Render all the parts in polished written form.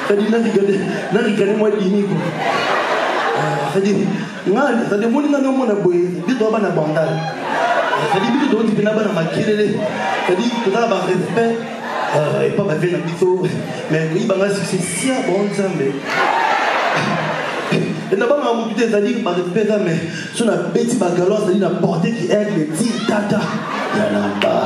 C'est-à-dire, n'a regardé moi dîner quoi. C'est-à-dire, c'est-à-dire, moi n'a non mon aboye, dit toi bana bandal. C'est-à-dire, dit toi tu peux n'avoir ma kirele. C'est-à-dire, tu as un respect. Et pas ma vie n'a plutôt, mais oui, bah c'est si bon ça mais. Et d'abord ma mobilité, c'est-à-dire ma respect ça mais sur la bête bagalore, c'est-à-dire la portée qui aide les petits tata. Yalamba.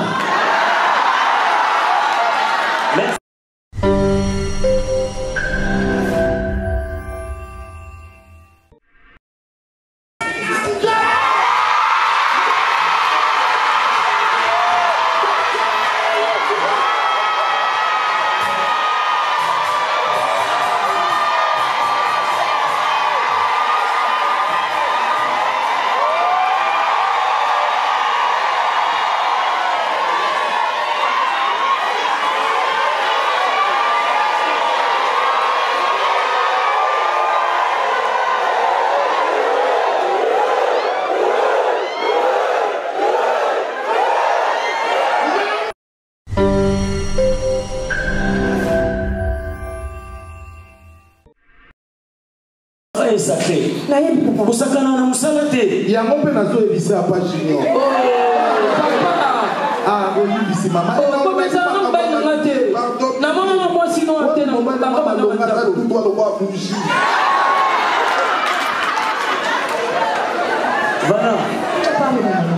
Sacré. Pour ça qu'on a un salade. Il y a mon père nazo et lycée à pas junior. Ah, oui, lycée maman. Comment ça non ben non maté. Na maman moi sinon até na maman non maté. Tout doit le voir bougie.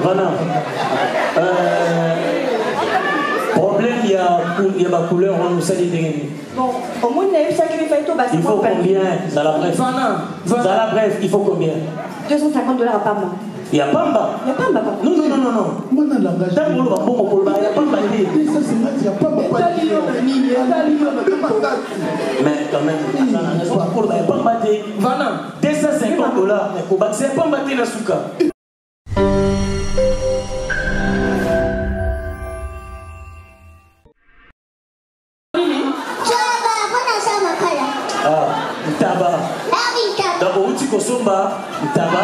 Voilà. Problème il y a ma couleur on nous salit des. Bon, au moins, il il faut combien dans la bref? Dans la bref, il faut combien? $250 à Pamba. Il y a Pamba? Il y a Pamba, papa. Non. Moi, dans la langage. Il y a Pamba. Il y a Pamba. Mais quand même, il y a Pamba. $250. C'est Pamba na souka. Kosomba ntaba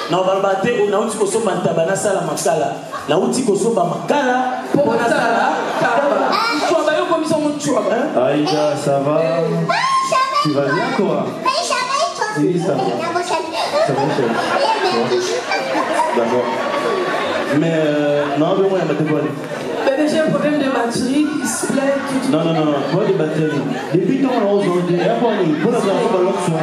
na balbate na uti kosomba ntaba na sala makala na uti kosomba makala pour na sala taba chouaba yo comme ça mon chouaba Aïda ça va tu vas bien quoi oui ça va d'accord mais non mais moi il y a pas de quoi j'ai un problème de batterie qui se plaît. Non, pas de batterie. Depuis ton aujourd'hui, il y a pas de pour la ballon sur.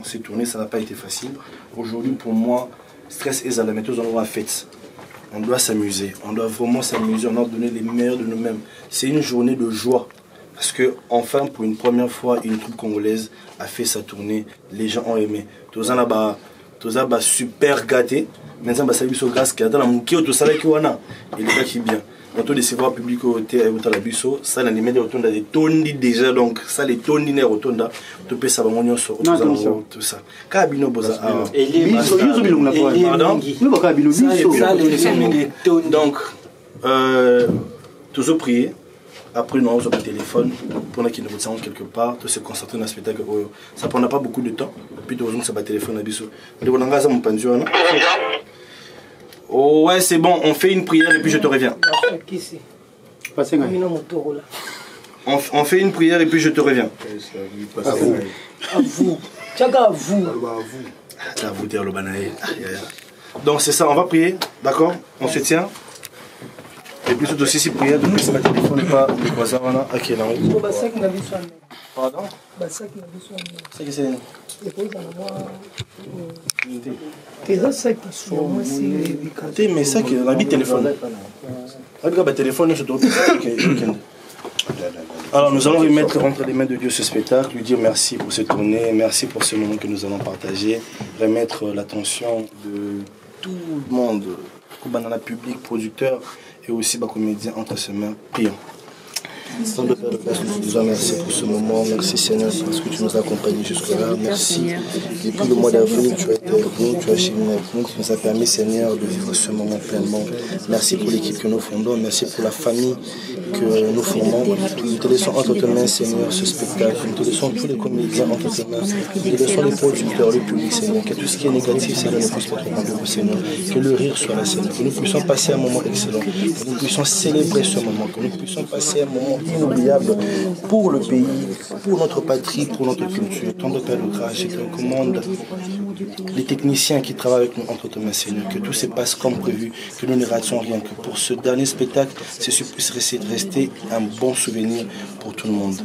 s'est tourné, ça n'a pas été facile. Aujourd'hui, pour moi, stress et à la méthode, on aura fête. On doit s'amuser, on doit vraiment s'amuser, on doit donner les meilleurs de nous-mêmes. C'est une journée de joie. Parce que, enfin, pour une première fois, une troupe congolaise a fait sa tournée. Les gens ont aimé. Tous les gens super gâtés. Maintenant, ça a grâce à et les gars qui bien. Quand on décide le public au théâtre, ça n'a pas de des tonnes déjà. Donc, ça, les tonnes de rotonda, tu peux savoir tout ça. Donc, toujours prier. Après, nous avons un téléphone pour qu'ils nous retirent quelque part, de se concentrer dans le spectacle. Ça ne prendra pas beaucoup de temps. Puis, nous avons un téléphone à Bissau. Oh, ouais, c'est bon, on fait une prière et puis je te reviens. On fait une prière et puis je te reviens. À vous. À vous. À vous. À vous dire le banaï. Donc, c'est ça, on va prier, d'accord? On se tient. Et puis tout aussi, si prière, depuis ce matin, il ne faut pas les croisants. Ok, là, oui. Pardon? C'est que c'est. Mais ça, qui est téléphone. Regarde, téléphone, je dois. Alors, nous allons remettre entre les mains de Dieu ce spectacle, lui dire merci pour cette tournée, merci pour ce moment que nous allons partager, remettre l'attention de tout le monde, le public, producteur et aussi les comédiens entre ses mains. Prions. Seigneur, Père de grâce, nous te disons merci pour ce moment. Merci Seigneur parce que tu nous as accompagnés jusque-là. Merci. Depuis le mois d'avril, tu as été avec nous, tu as cheminé avec nous, tu nous as permis Seigneur de vivre ce moment pleinement. Merci pour l'équipe que nous fondons, merci pour la famille que nous formons. Nous te laissons entre tes mains Seigneur ce spectacle. Nous te laissons tous les comédiens entre tes mains. Nous te laissons les producteurs, le public Seigneur. Que tout ce qui est négatif Seigneur ne puisse pas être rendu au Seigneur. Que le rire soit là Seigneur. Que nous puissions passer un moment excellent. Que nous puissions célébrer ce moment. Que nous puissions passer un moment inoubliable pour le pays, pour notre patrie, pour notre culture. Tant de Père de grâce, je te recommande les techniciens qui travaillent avec nous entre tes mains, Seigneur. Que tout se passe comme prévu, que nous ne rations rien, que pour ce dernier spectacle, ceci puisse rester un bon souvenir pour tout le monde.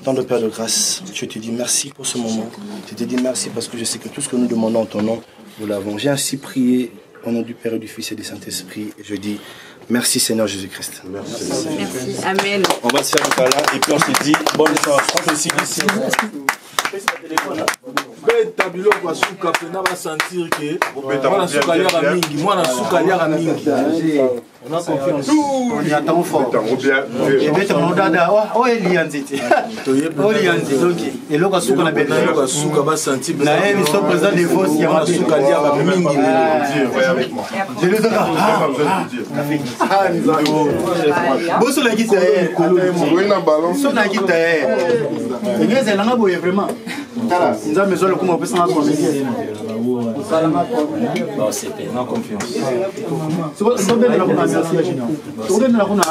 Tant de Père de grâce, je te dis merci pour ce moment. Je te dis merci parce que je sais que tout ce que nous demandons en ton nom, nous l'avons. J'ai ainsi prié au nom du Père et du Fils et du Saint-Esprit. Et je dis merci Seigneur Jésus-Christ. Merci. Merci. Amen. On va se faire tout à l'heure et puis on se dit bonne soirée. On fait ici. beta biloko ya suka pena basentir ke mwana suka aliaka mingi mwana suka aliaka mingi on a confiance on y attend fort et beta on dada o elia nzete o elia nzete donc eloko suka na beta eloko suka basentir na yé biso président de voix ya mwana suka aliaka mingi je le donne boso la kita so na kita ngeze langa boye vraiment tala nza mezo le kuma pesa na comédie bon c'était non confiance so bene la kuna merci général so bene la kuna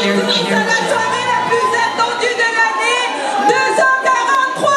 soirée la plus attendue de l'année, 243.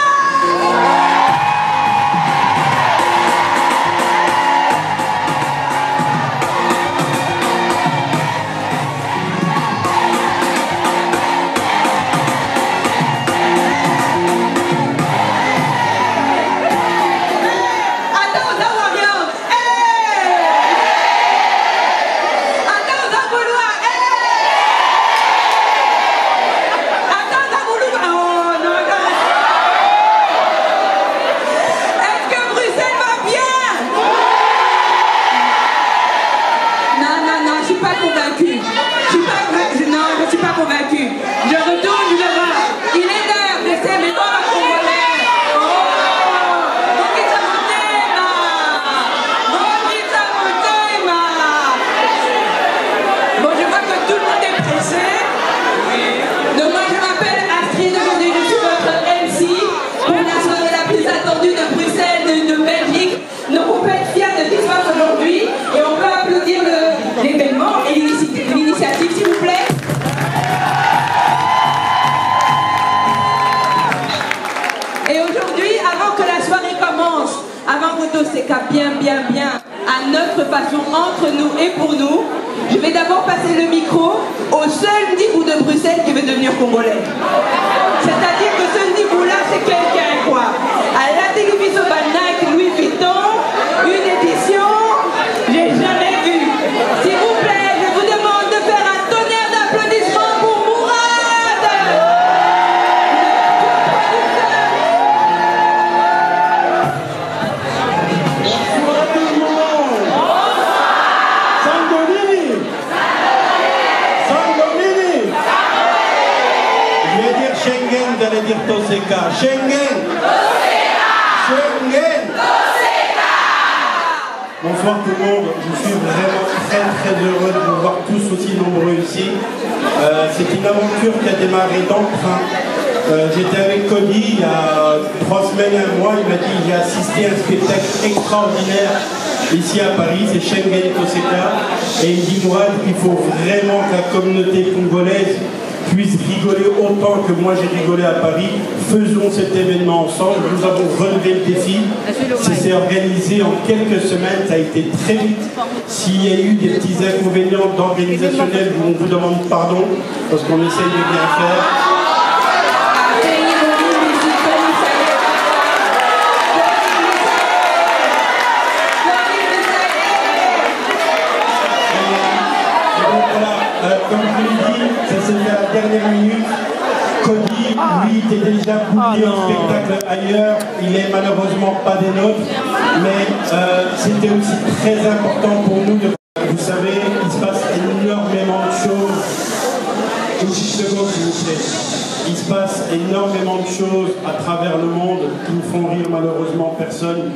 Bien, à notre façon, entre nous et pour nous, je vais d'abord passer le micro au seul Ndibou de Bruxelles qui veut devenir congolais. C'est-à-dire que ce Ndibou-là, c'est quelqu'un, quoi. À la télévision Nike Louis Vuitton, une édition, j'ai jamais vu. S'il vous plaît, je vous demande de faire un tonnerre d'applaudissements pour Mourad. Schengen, vous allez dire Toseka. Schengen. Schengen. Bonsoir tout le monde. Je suis vraiment très heureux de vous voir tous aussi nombreux ici. C'est une aventure qui a démarré d'emprunt. J'étais avec Cody il y a 3 semaines, un mois. Il m'a dit j'ai assisté à un spectacle extraordinaire ici à Paris, c'est Schengen Toseka. Et il dit moi il faut vraiment que la communauté congolaise puisse rigoler autant que moi j'ai rigolé à Paris. Faisons cet événement ensemble. Nous avons relevé le défi. C'est organisé en quelques semaines, ça a été très vite. S'il y a eu des petits inconvénients d'organisationnel, on vous demande pardon parce qu'on essaye de bien faire. Comme je l'ai dit, ça s'est fait à la dernière minute. Cody, lui, était déjà booké en spectacle ailleurs. Il est malheureusement pas des nôtres. Mais c'était aussi très important pour nous de... Vous savez, il se passe énormément de choses. Une petite seconde, s'il vous plaît. Il se passe énormément de choses à travers le monde qui ne font rire malheureusement personne.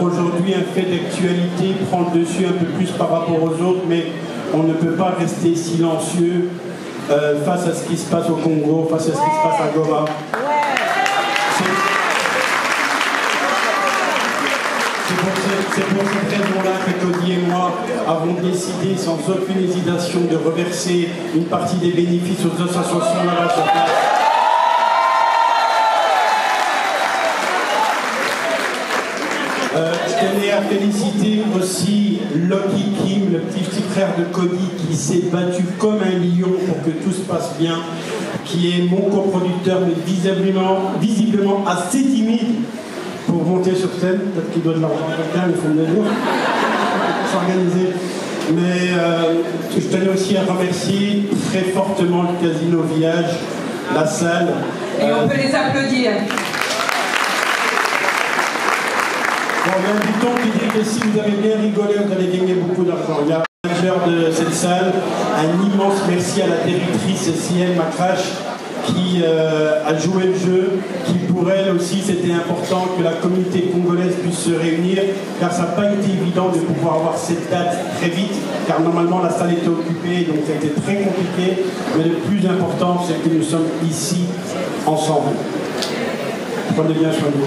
Aujourd'hui, un fait d'actualité prend le dessus un peu plus par rapport aux autres, mais on ne peut pas rester silencieux face à ce qui se passe au Congo, face à ce qui se passe à Goma. C'est pour cette raison-là que Cody et moi avons décidé sans aucune hésitation de reverser une partie des bénéfices aux associations là-bas sur place. Je tenais à féliciter aussi Lucky Kim, le petit frère de Cody, qui s'est battu comme un lion pour que tout se passe bien, qui est mon coproducteur, mais visiblement assez timide pour monter sur scène. Peut-être qu'il doit de l'argent à quelqu'un, il faut me le dire, s'organiser. Mais je tenais aussi à remercier très fortement le Casino Village, la salle. Et on peut les applaudir. Bon, il y a un bouton qui dit que si vous avez bien rigolé, vous allez gagner beaucoup d'argent. Il y a un manager de cette salle, un immense merci à la directrice Ciel Macrache qui a joué le jeu, qui pour elle aussi c'était important que la communauté congolaise puisse se réunir, car ça n'a pas été évident de pouvoir avoir cette date très vite, car normalement la salle était occupée, donc ça a été très compliqué, mais le plus important c'est que nous sommes ici ensemble. Prenez bien soin de vous.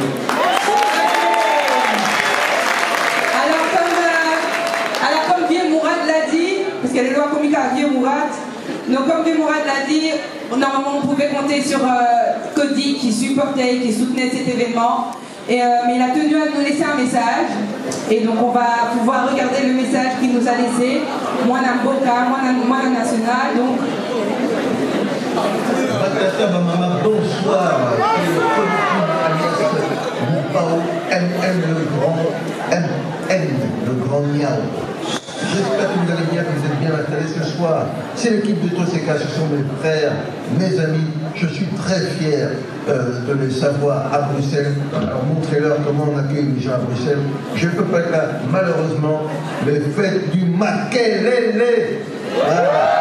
Alors comme Vieux Mourad l'a dit, parce que le loi comique à Vieux Mourad, Donc comme Mourad l'a dit, normalement on pouvait compter sur Cody qui supportait, qui soutenait cet événement. Mais il a tenu à nous laisser un message. Et donc on va pouvoir regarder le message qu'il nous a laissé. Moi Namboka, moi national. Donc bonsoir. Le grand miao. J'espère que vous allez bien, que vous êtes bien installés ce soir. C'est l'équipe de Toseka, ce sont mes frères, mes amis. Je suis très fier de les savoir à Bruxelles. Alors montrez-leur comment on accueille les gens à Bruxelles. Je ne peux pas être là, malheureusement, mais faites du makelele. Voilà.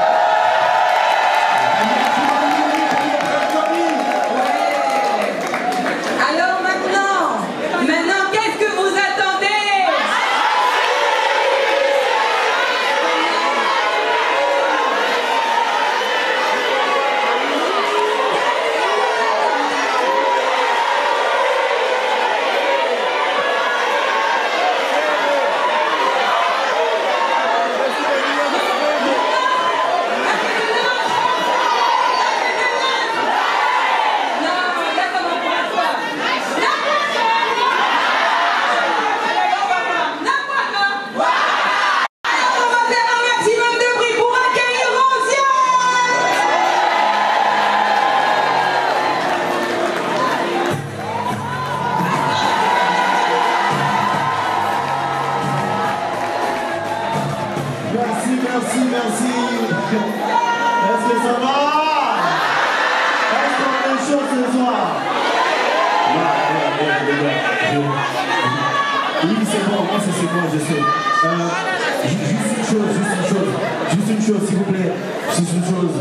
Juste une chose, s'il vous plaît. Juste une chose.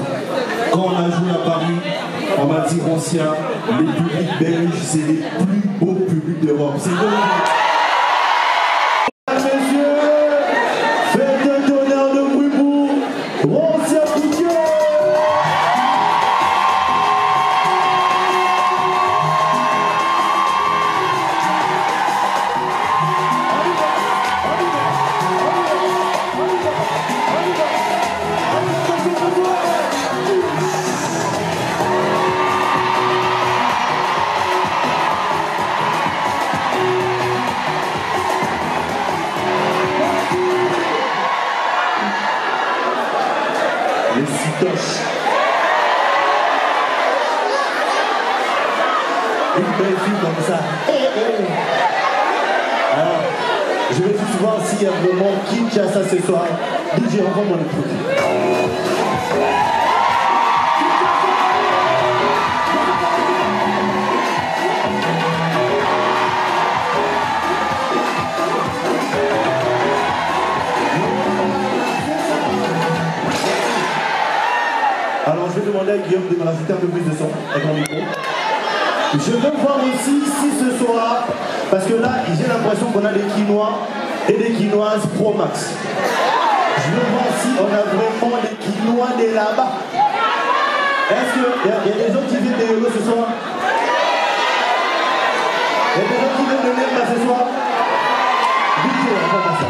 Quand on a joué à Paris, on m'a dit ancien, les publics belges, c'est les plus beaux publics d'Europe. C'est bon. Messieurs, faites un tonnerre de bruit pour Ancien Poudier. Une belle fille comme ça. Alors, je vais juste voir s'il y a vraiment Kinshasa ce soir. DJ, envoie mon écoute. Alors, je vais demander à Guillaume de me rajouter un peu plus de son avec mon micro. Je veux voir aussi si ce soir, parce que là, j'ai l'impression qu'on a des Quinois et des Quinoises Pro Max. Je veux voir si on a vraiment des Quinois de là-bas. Est-ce qu'il y a des autres qui viennent de Yolo ce soir? Il y a des autres qui viennent de Nerba ce soir? DJ, on va voir ça.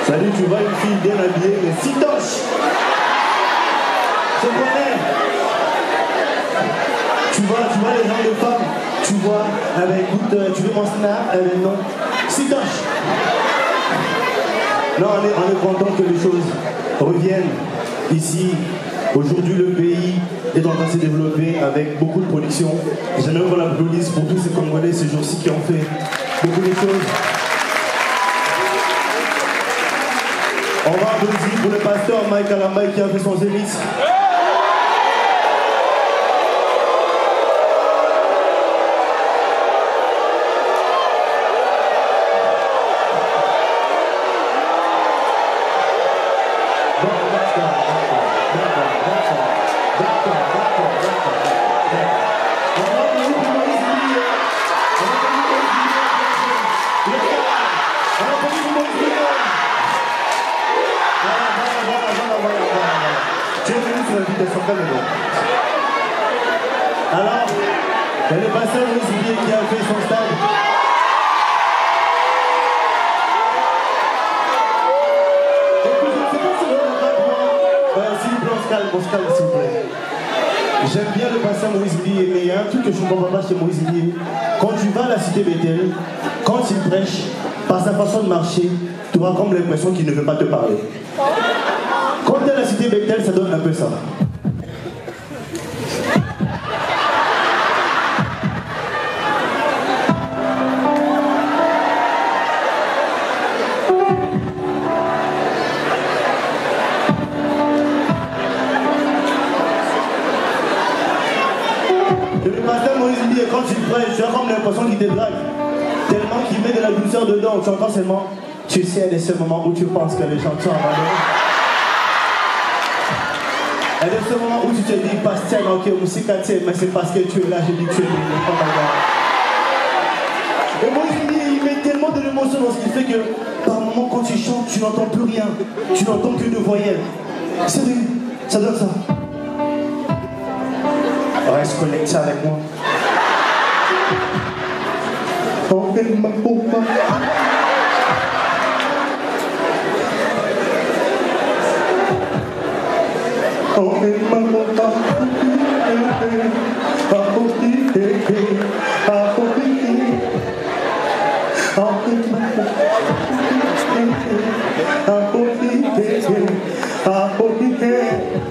Salut, tu vois une fille bien habillée, mais si toche. Je connais. Tu vois les gens de femmes, Tu vois, écoute, tu veux mon snap? Non. C'est cash. Non, on est content que les choses reviennent ici. Aujourd'hui, le pays est en train de se développer avec beaucoup de production. J'aimerais qu'on applaudisse pour tous ces Congolais ces jours-ci qui ont fait beaucoup de choses. On va applaudir pour le pasteur Mike Alambay qui a fait son zénith. Alors, il y a le pasteur Moïse qui a fait son stade. S'il vous plaît, on se calme, s'il vous plaît. J'aime bien le pasteur Moïse Billy, mais il y a un truc que je ne comprends pas chez Moïse Billy. Quand tu vas à la cité Bethel, quand il prêche, par sa façon de marcher, tu auras comme l'impression qu'il ne veut pas te parler. Quand tu es à la cité Bethel, ça donne un peu ça. Quand tu prêches, tu as comme l'impression qu'il te drague. Tellement qu'il met de la douceur dedans. Tu entends seulement, tu sais, il y a ce moments où tu penses que les gens sont abandonnés. Il y a ce moments où tu te dis, pasteur, ok, mais c'est parce que tu es là, je dis que tu es béni. Et moi, il met tellement de l'émotion dans ce qu'il fait que, par moments, quand tu chantes, tu n'entends plus rien. Tu n'entends que de voyelles. C'est vrai, ça donne ça. Reste connecté avec moi. Oh, elle m'a pas. Oh, elle m'a pas.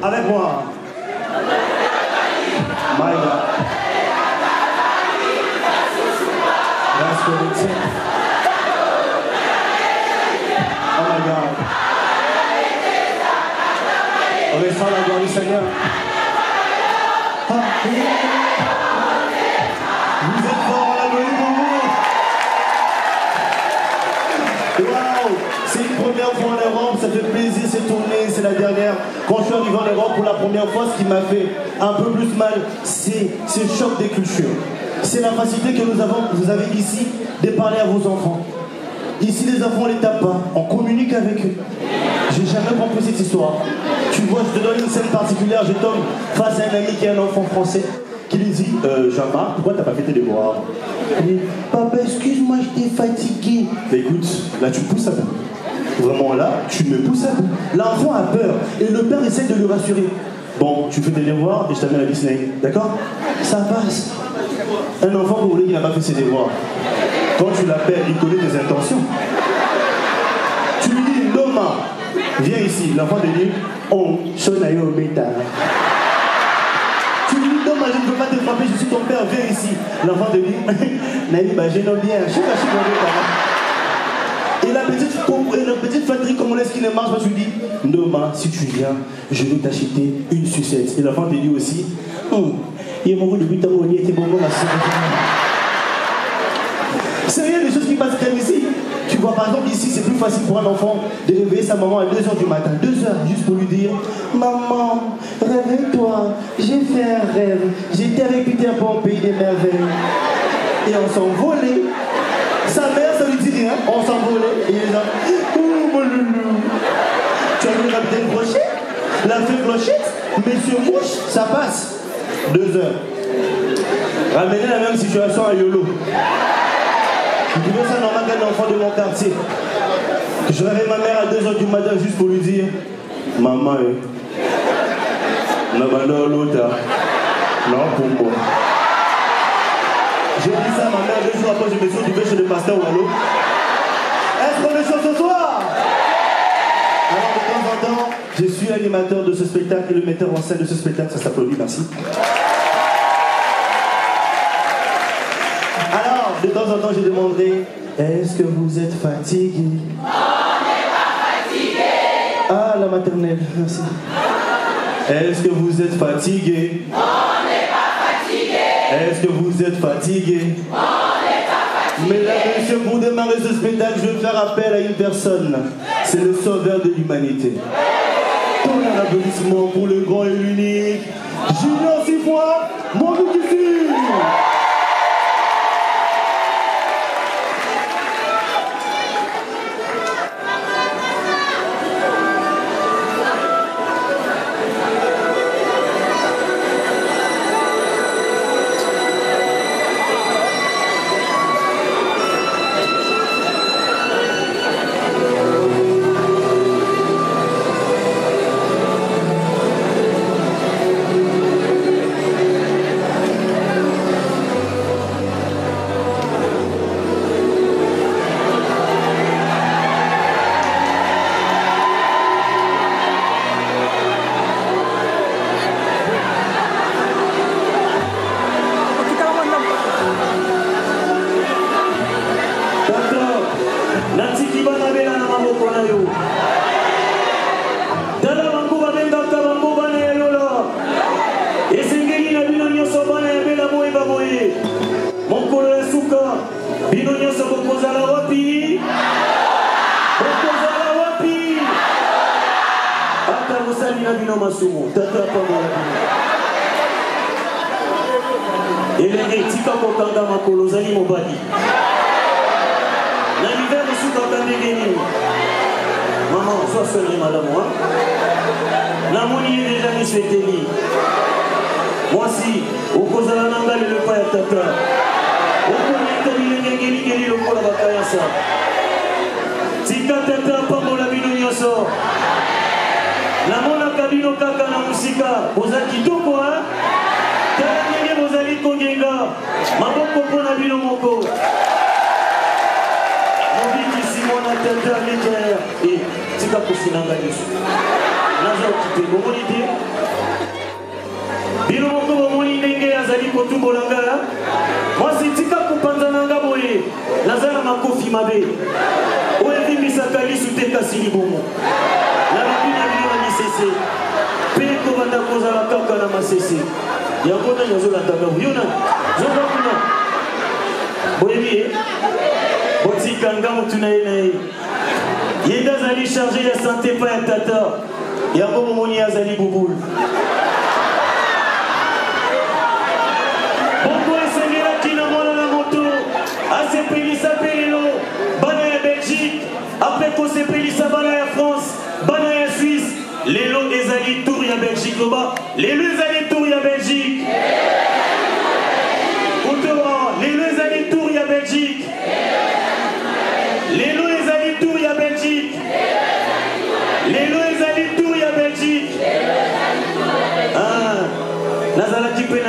Avec moi. Maïda. Oh my God. On ressent la gloire du Seigneur. Vous êtes forts à la gloire du Congo. Waouh! C'est une première fois en Europe, ça fait plaisir, c'est tourné, c'est la dernière. Quand je suis arrivé en Europe pour la première fois, ce qui m'a fait un peu plus mal, c'est le choc des cultures. C'est la facilité que vous avez ici de parler à vos enfants. Ici, les enfants, on ne les tape pas, on communique avec eux. J'ai jamais compris cette histoire. Tu vois, je te donne une scène particulière, je tombe face à un ami qui est un enfant français, qui lui dit, Jean-Marc, pourquoi t'as pas fait tes devoirs? Il dit, papa, excuse-moi, j'étais fatigué. Mais écoute, là tu pousses à bout. Vraiment là, tu me pousses à bout. L'enfant a peur, et le père essaie de le rassurer. Bon, tu fais tes devoirs et je t'amène à Disney, d'accord? Ça passe. Un enfant congolais qui n'a pas fait ses devoirs, quand tu l'appelles, il connaît tes intentions. Tu lui dis, Noma, viens ici. L'enfant te dit, oh, Shonayo Beta. Tu lui dis, Noma, je ne peux pas te frapper, je suis ton père, viens ici. L'enfant te dit, Naïba, je n'aime bien, je suis caché dans le parent. Et la petite flatterie congolaise qui ne marche pas, tu lui dis, Noma, si tu viens, je vais t'acheter une sucette. Et l'enfant te dit aussi, il y a beaucoup de but à mourir, c'est bon, c'est rien des choses qui passent comme ici. Tu vois, par exemple, ici, c'est plus facile pour un enfant de réveiller sa maman à 2h du matin. 2h, juste pour lui dire, maman, réveille-toi, j'ai fait un rêve. J'étais avec Peter Pan au pays des merveilles. Et on s'envolait. Sa mère, ça lui dit rien. On s'envolait. Et il est là, oh, mon loulou. Tu as vu la petite clochette? La fée clochette? Monsieur Mouche, ça passe. 2h. Ramener la même situation à Yolo. Je trouvais ça normal qu'un enfant de mon quartier. Je réveille ma mère à 2h du matin juste pour lui dire, maman, non, l'autre, non, pour moi. J'ai dit ça à ma mère 2 jours après, je me suis retrouvé chez le pasteur Wallo. Est-ce qu'on est chaud ce soir? Alors de temps en temps, je suis l'animateur de ce spectacle et le metteur en scène de ce spectacle, ça s'applaudit, merci. Alors, de temps en temps, je demanderai, est-ce que vous êtes fatigué? On n'est pas fatigué. Ah, la maternelle, merci. Est-ce que vous êtes fatigué? On n'est pas fatigué. Est-ce que vous êtes fatigué? On n'est pas fatigué. Mesdames et messieurs, pour démarrer ce spectacle, je vais faire appel à une personne. C'est le sauveur de l'humanité. Tout un applaudissement pour le grand et l'unique Junior Sifois, mon ici.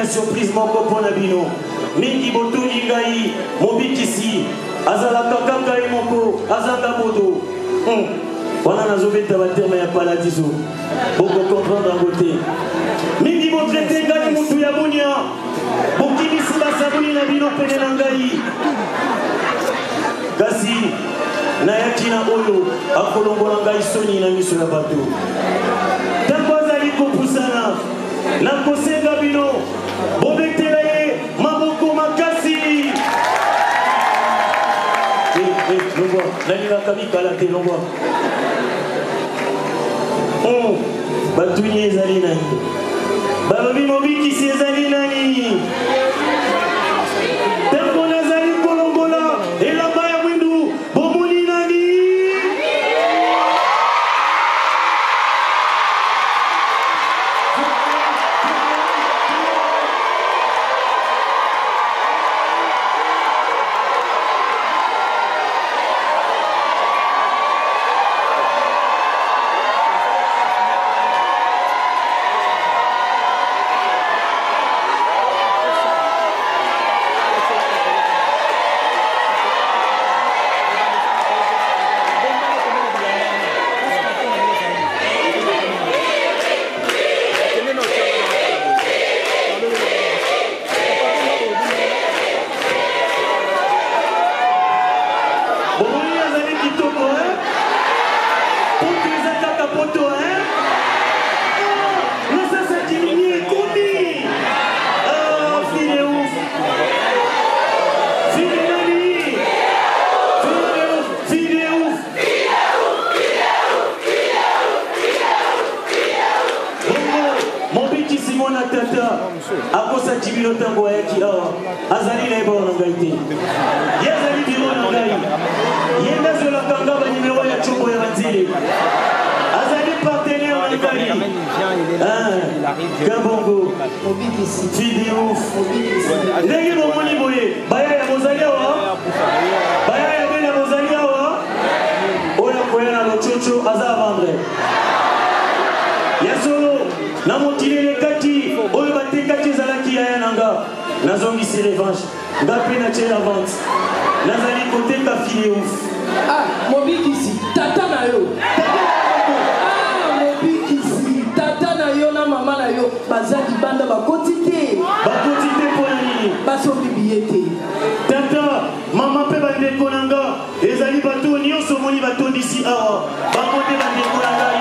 Surprise moko pona bino mingi botuni ngai mobikisi azalaka kaka ye moko azanga modo wana nazobeta baterme ya paradiso boko comprendre yango te mingi botraite ngai mutu ya bunia bokimisi basabuni na bino pene na ngai kasi nayaki na oyo akolongola ngai soni na miso ya bato ntango azali kopusana nakosenga bino bobetela ye maboko makasi longwa nalingaka mikala te longwa batuni ezali nani balobi mobikisi ezali nani ntango nazali kolongola elamba ya mwindu bomoni nani akosa jibilo ntango ayaki awa azali na ebao na ngai te ye azali biro na ngai ye nde azolaka nga banimero ya combo ya banzele azali partenaire na ngai kabongo fidiuf ndenge bomoni boye bayaya bozali awa bayaya bena bozali awa oyo akoya na lococo aza avandre ya solo na mokili elekaki oyo batekaki ezalaki yaya na nga nazongisi revanche nga mpe natie na vente nazali koteka fileuf mobikisi tata na yo mobikisi tata na yo na mama na yo baza libanda bakoti te mpo na nini basombi biye te tata mama mpe bandeko na nga ezali bato nyonso omoni batondisi awa bango nde bandeko na ngai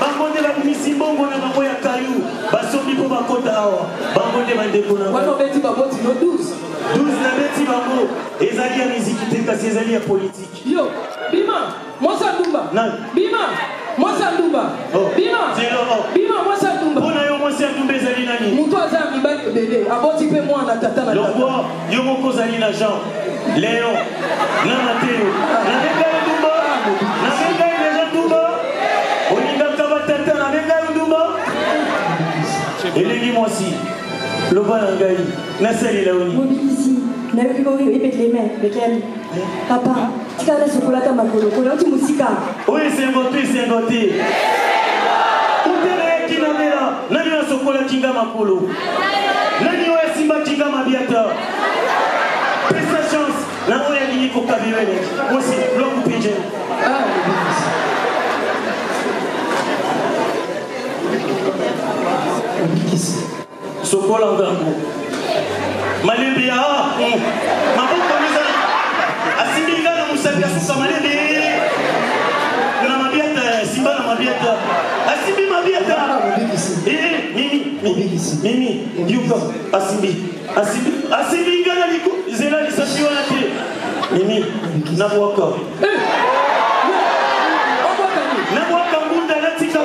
bango nde babimisi mbongo na bango ya kayu basombi mpo bakota awa bango nde bandeko na wana obeti baboti no 12 nabeti bango ezali ya miziki te kasi ezali ya politike yo bima mwasa ndumba bima mwasa ndumba bima mwasa ndumba mpona yo mwasi ya ndumba ezali nani moto aza ya mibali ebele aboti mpe mwana tata na lokwa yo moko ozali na jean léon na mateo nabengai ndumba nabengai deja ndumba olingaka batata nabengai ndumba elengi mwasi loba na ngai nasalela oni mobilisi nayoki koki oyebeti les mains lequel papa tikala sokolata makolo kolauti mosika oyo esengo te uteleyaki na mela nani oyo asokolaki nga makolo nani oyo asimbaki nga mabiata pesa chance na oyo alingi kokabirele mosi lokupije sokola ngango malembe ya maboko niza asimbi nga na mosapi asuka malembe na mabiata simba na mabiata asimbi mabiata mimi yuka asimbi nga na liko zela lisasi wana te mimi nabwaka nabwaka mbunda natika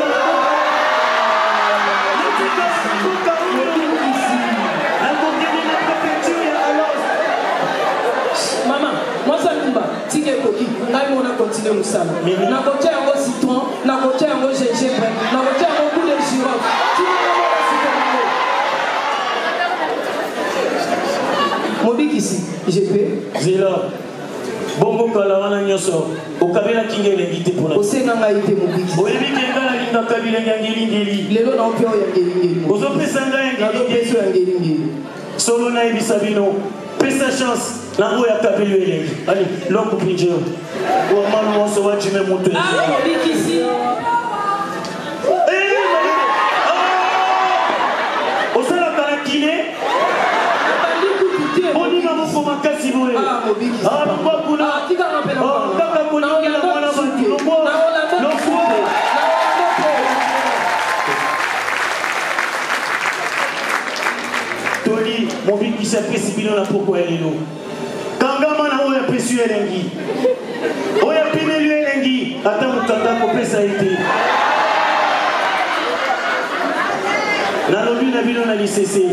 ngai mona continue mosala nakotia yango citron nakotia yango gingembre nakotia yango coup de girofle mobikisi jepe zela bongo kala wana nyonso okabelaki nga elengi te mpona osenga ngai te mobikisi oyebi ke nga nalingaka bilenge ya ngelingeli lelo naopia oyo ya ngelingeli ozopesa ngai ya ngelingeli solo nayebisa bino pesa chance na oyo akabeli elengi ali longo pinjeo wamano nyonso wajime moto mobikisi osalaka na kine bonima moko makasi boye bakuna kaka koningela mwana bato lokwa toli mobikisi apesi bino na poko ya lelo kangama na oyo apesi yo elengi oyo apimeli yo elengi ata mokanda kopesa ye te nalobi na bino na lisese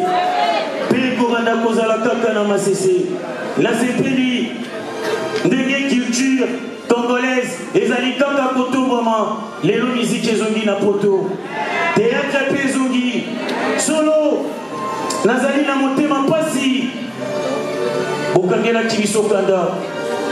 mpe ekobanda kozala kaka na masese nasepeli ndenge culture congolaise ezali kaka kotombwama lelo miziki ezongi na poto teatre mpe ezongi solo nazali na motema mpasi bokangelaki biso kanda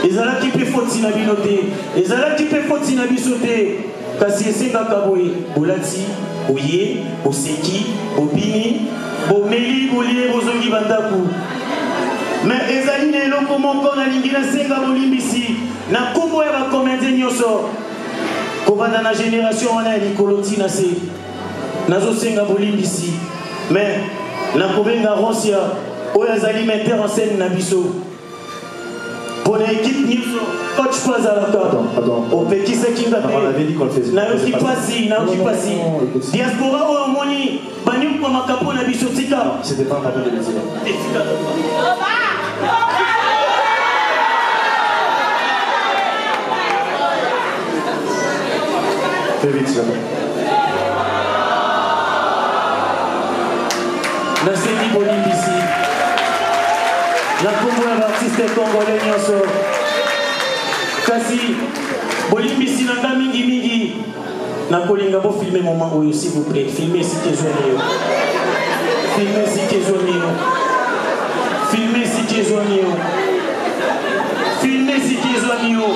ezalaki mpe foti na bino te ezalaki mpe foti na biso te kasi esengaka boye bolati boye boseki bobini bomeli bolie bozongi bandako me ezali na eloko moko nalingi nasenga bolimbisi na nkombo ya bakomedie nyonso kobanda na génération wana ya likolo ntina se nazosenga bolimbisi me nakobenga rosia oyo azali metteur en scène na biso mpona équipe nyonso coach po azalaka opekisaki nga te nayoki pasi diaspora oyo omoni banyokomaka mpo na biso tika nasengi bolimbisi na kombo ya baartiste congolais nyonso kasi bolimbisi na nga mingimingi nakolinga bofilme moment oyo s'il vous plaît filme esiki ezwani yo filme esiki ezwani yo filme esiki ezwani yo filme esiki ezwani yo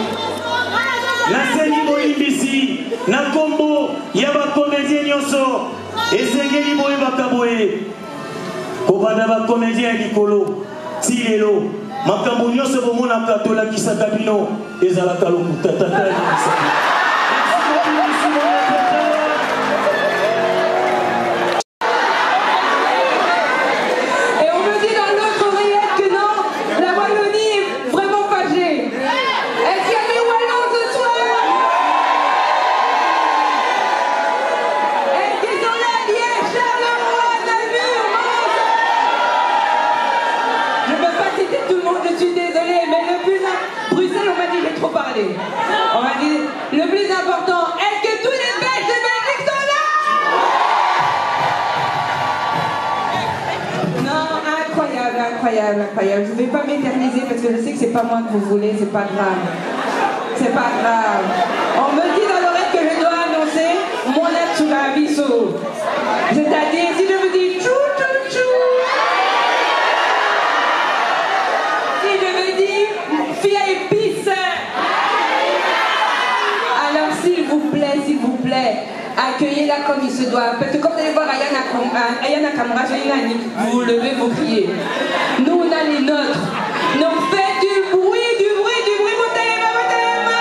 nasengi bolimbisi na kombo ya bakomedie nyonso esengeli boyebaka boye kobanda bakomedie ya likolo ti lelo makambo nyonso bomonaka tolakisaka bino ezalaka lokuta tata Et on me dit dans l'autre oreillette que non, la Wallonie est vraiment fâchée. Est-ce qu'il y a des Wallons ce soir? Est-ce qu'ils sont là, Liège, Charleroi, Namur, Mons? Je ne peux pas citer tout le monde, je suis désolée, mais le plus important, Bruxelles, on m'a dit j'ai trop parlé. On m'a dit le plus important, est-ce que tous les Belges de Belgique sont là? Non, incroyable, incroyable, incroyable. Je ne vais pas m'éterniser parce que je sais que c'est pas moi que vous voulez, c'est pas grave. C'est pas grave. On me dit dans l'oreille que je dois annoncer mon acte sur la biseau. C'est-à-dire, si je vous dis chou chou chou, si je vous dis fille à épices, alors s'il vous plaît, accueillez-la comme il se doit. Parce que quand vous allez voir Ayana Kamara, vous vous levez, vous criez. Nous, on a les nôtres. Donc faites du bruit, Moutema, Moutema.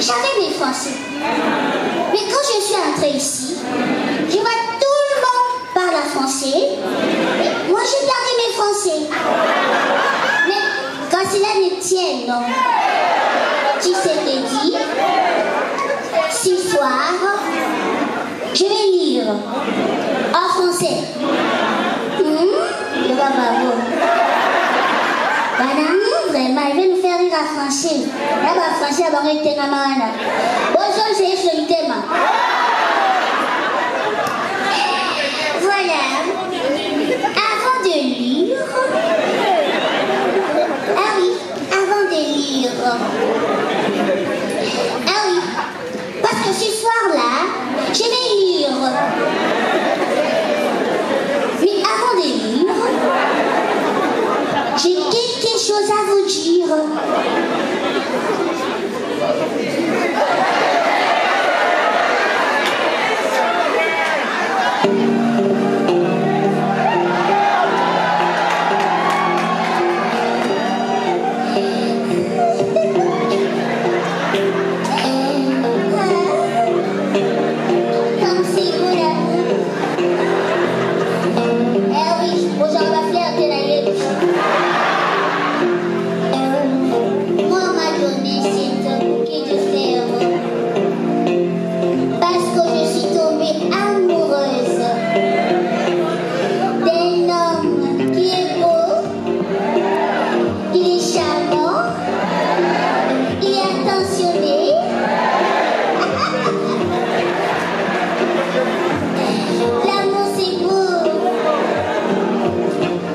J'avais mes Français. Mais quand je suis entrée ici, je vois tout le monde parle français. Moi, j'ai perdu mes Français. Mais quand cela ne tient, non. Tu sais te dire, ce soir, je vais lire en français. Le bravo. Vraiment, il veut nous faire rire à français. Là, français, il va arrêter la main. Bonjour, c'est le thème. Voilà. Avant de lire. Ah oui, avant de lire. Ah oui, parce que ce soir-là, je vais lire. Mais avant de lire, j'ai quelque chose à vous dire. Comme si vous l'avez. Eh oui, aux gens va flirter la gueule. Moi, on m'a donné cette bouquet de fleurs parce que je suis tombée amoureuse d'un homme qui est beau, il est charmant, il est attentionné. L'amour c'est beau,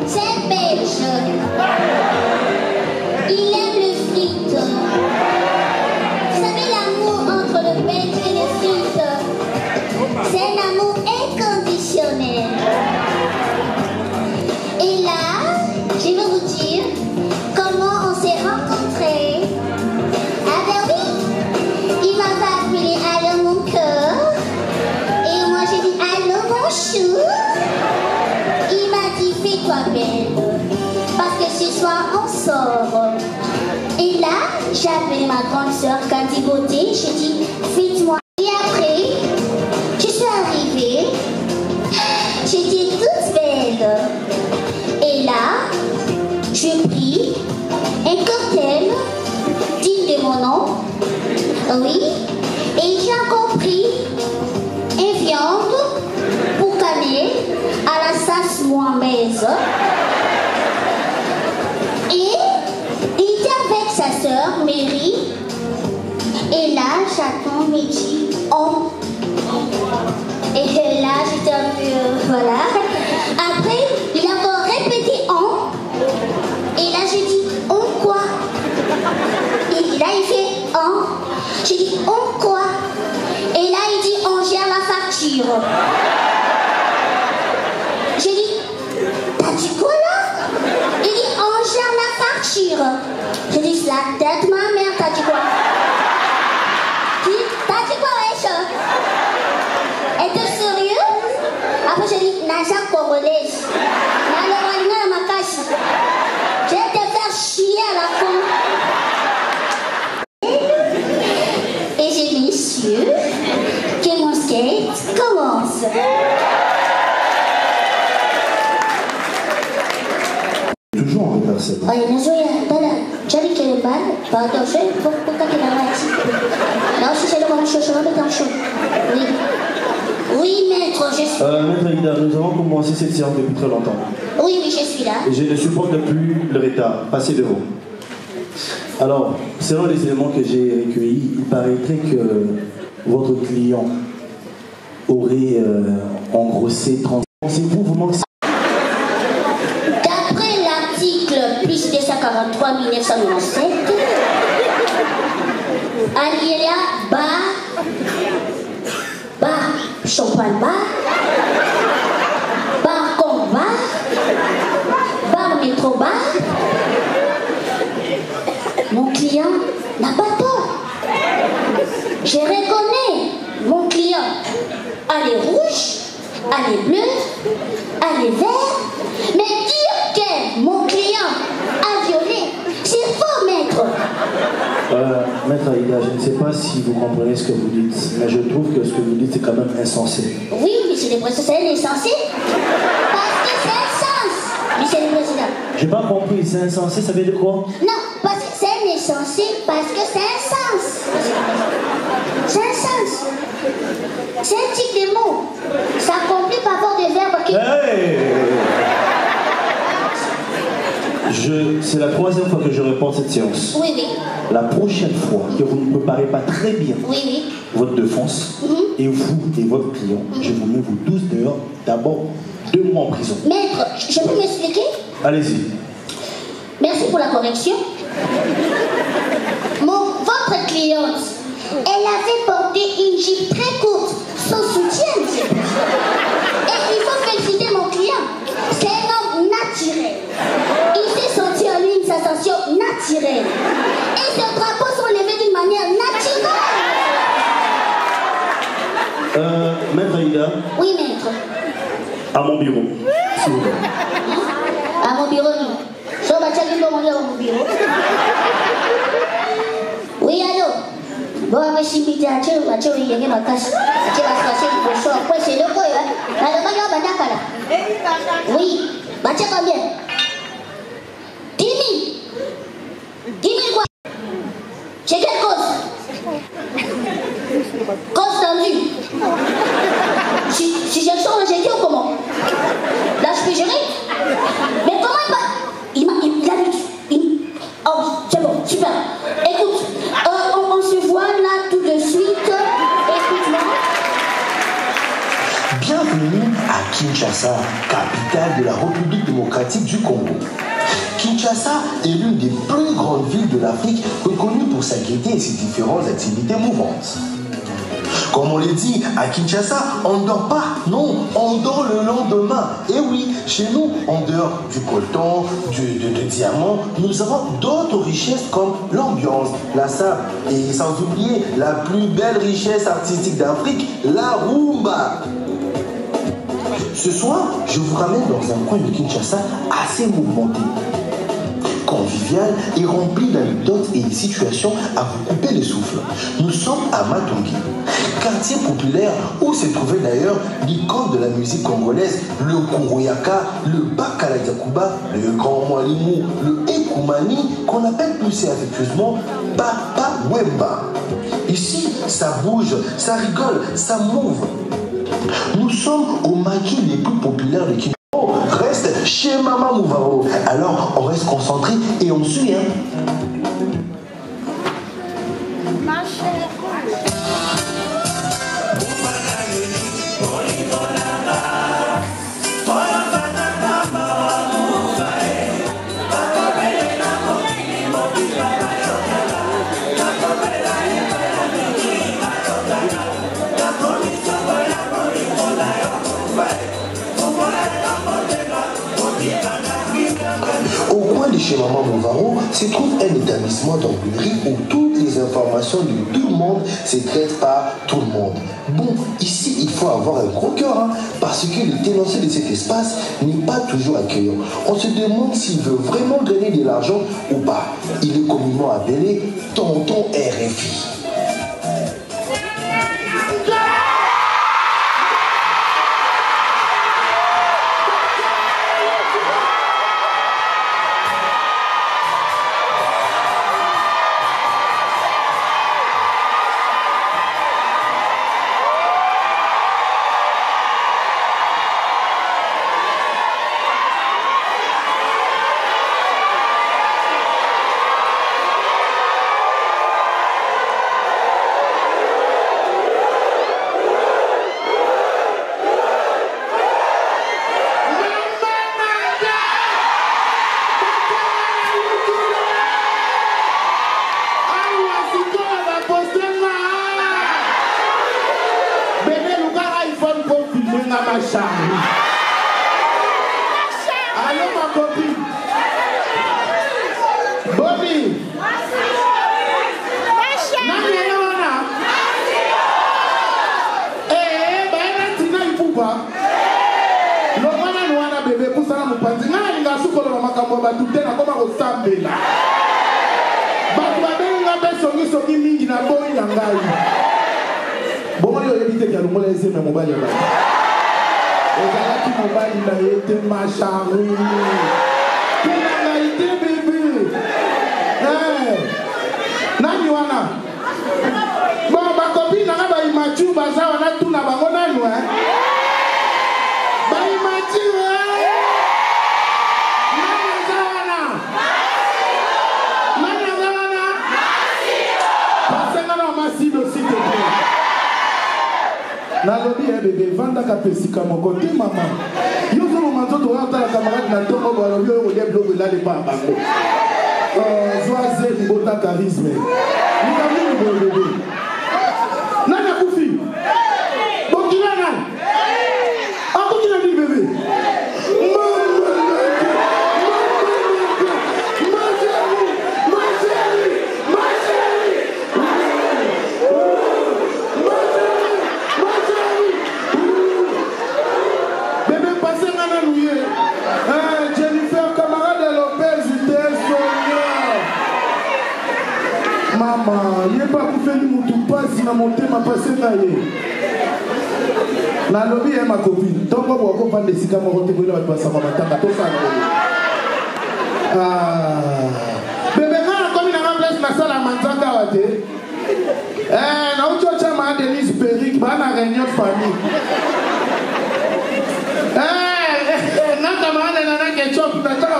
c'est belge. Il aime le frites. Vous savez l'amour entre le belge et le frites, c'est un amour inconditionnel. Et là, je vais vous dire comment on s'est rencontrés. Ah ben oui, il m'avait appelé allô mon cœur. Et moi j'ai dit allô mon chou. Il toi belle, parce que ce soir on sort. Et là, j'ai appelé ma grande soeur Candy Beauté, j'ai dit, faites-moi. Et après, je suis arrivée, j'étais toute belle. Et là, j'ai pris un cocktail digne de mon nom, oui, et j'ai encore pris une viande pour caler à la sauce mohammedaise. Et il était avec sa sœur Mary. Et là, j'attends midi. Oh. Et là, j'étais un peu... voilà. Après, il a encore répété on. Et là, j'ai dit on quoi? Et là, il fait on. J'ai dit on quoi? Et là, il dit on gère la facture. J'ai dit, t'as dit quoi là? Il dit on gère la facture. J'ai dit c'est la tête ma mère, t'as dit quoi? T'as dit quoi, wesh? Et t'es sérieux? Après j'ai dit Naja congolaise. Je vais te faire chier à la con. Et j'ai dit messieurs, que mon skate commence. Toujours en retard, c'est bon. Oui, j'avais que le bal, pardon, je vais pour que tu l'arrêtes. Là aussi, c'est le moment de chaud, oui. Oui, maître, je suis. Maître Ida, nous avons commencé cette séance depuis très longtemps. Oui, je suis là. Et je ne supporte plus le retard. Passez devant. Alors, selon les éléments que j'ai recueillis, il paraîtrait que votre client aurait engrossé 30 ans. Pensez-vous vraiment que c'est... D'après l'article plus 243 1997, alinéa bar, champagne bar, combat, métro bar, mon client n'a pas tort. Je reconnais mon client. Elle est rouge, elle est bleue, elle est verte, mais dire que mon client a violé, c'est faux, maître. Maître Aïda, je ne sais pas si vous comprenez ce que vous dites, mais je trouve que ce que vous dites c'est quand même insensé. Oui, monsieur le président, c'est insensé. Parce que c'est un sens, monsieur le président. J'ai pas compris, c'est insensé, ça veut dire quoi? Non, parce que c'est insensé, parce que c'est un sens. C'est un sens. C'est un type de mot. Ça complique par rapport des verbes qui... C'est la troisième fois que je réponds à cette séance. Oui, oui. La prochaine fois que vous ne préparez pas très bien votre défense, et vous et votre client, je vous mets vous tous dehors, d'abord 2 mois en prison. Maître, je peux m'expliquer? Allez-y. Merci pour la correction. Votre cliente, elle avait porté une jupe très courte, sans soutien. Et il faut féliciter mon client. C'est un homme naturel. Il s'est senti en lui une sensation naturelle. Et ses drapeaux sont levés d'une manière naturelle. Maître Aïda. Oui, maître. À mon bureau, s'il vous plaît. À mon bureau, non. Je vais à mon bureau. Oui, allô. Bon, mais si tu as tué, tu as eu ma casse. Tu vas passer le soir. Après, c'est le quoi, hein? La demande est banacala. Oui. Bah, tu as combien? 10 000. 10 000 quoi? C'est quelle cause? Cause tendue. Si je sors, j'ai dit ou comment? Là, je peux gérer? Mais comment il va? Il a dit. Oh, c'est bon, super. Écoute, on se voit là tout de suite. Écoute-moi. Bienvenue à Kinshasa, capitale de la République démocratique du Congo. Kinshasa est l'une des plus grandes villes de l'Afrique, reconnue pour sa gaieté et ses différentes activités mouvantes. Comme on l'a dit, à Kinshasa, on ne dort pas. Non, on dort le lendemain. Et oui, chez nous, en dehors du coltan, de diamants, nous avons d'autres richesses comme l'ambiance, la sable et sans oublier la plus belle richesse artistique d'Afrique, la rumba. Ce soir, je vous ramène dans un coin de Kinshasa assez mouvementé, convivial et rempli d'anecdotes et de situations à vous couper le souffle. Nous sommes à Matongi, quartier populaire où se trouvaient d'ailleurs l'icône de la musique congolaise, le Kouroyaka, le Bakala Yakuba, le Grand Mwalimu, le Ekumani, qu'on appelle plus affectueusement Papa Wemba. Ici, ça bouge, ça rigole, ça mouve. Nous sommes au maquis les plus populaires de Kinshasa. Reste chez Maman Mouvaro. Alors, on reste concentré et on suit, hein. Ma chère. Au coin de chez Maman Mouvaro se trouve un établissement d'anglerie où toutes les informations de tout le monde se traitent par tout le monde. Bon, ici, il faut avoir un gros cœur, hein, parce que le tenancier de cet espace n'est pas toujours accueillant. On se demande s'il veut vraiment gagner de l'argent ou pas. Il est communément appelé Tonton RFI. Allô ma copine. Bobby. Nani anaona? Baina tina ipupa. Lobana nwana bebe kusala mupanzi. Nani ngasukolo makambo batutena koma kosambela. Batu babenga besongi songi mingi na boyi ngai. Bongo yo yebite kya lumola ese me mobile ba. Ezalaki mobali na ye te macharine pinanga ite bebe nani wana bon bakopine nanga baimatu baza wana tuna bango nani baimatu nani aza wana pasenga na masido site nalobi ya bebe vandaka pesika moko te mama yo zolo manzoto otala camarade na ntongo balobi oyo kolia biloko elale pa bango zoaze libota charisme likamini boye bebe nani akufi bokila nani akokila nini bebe na motema pase na ye nalobi ye ma copine ntongo bokopanda esika moko te koyela bato basama matanga tosala bebe nga nakomi nanga place nasala manzaka awa te nauti otyama Denise Perique baa na réunion famille nakamana nana ketchup nataka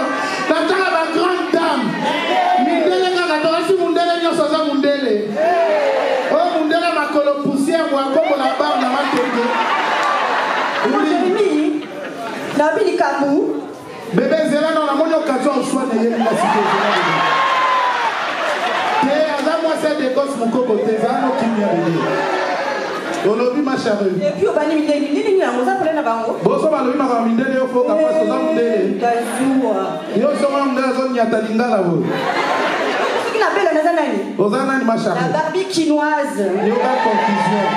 ba grande dame mindele kaka tokasi mundele nyonso aza mundele mundele makolo poussière bwakombo na bar na matenge nabi likambu bebe zela na namoni occasion oswana ye nasike te aza mwasi de gosse mokoko te ezala nokimia bebe olobi ma chérie epuis obani mindele nini yango oza pole na bango boso balobi makama mindele yo foka pasi oza mundele yo songa mundele azoniata lingala boye Appelle la nani? La Barbie quinoise. Yoga confusion.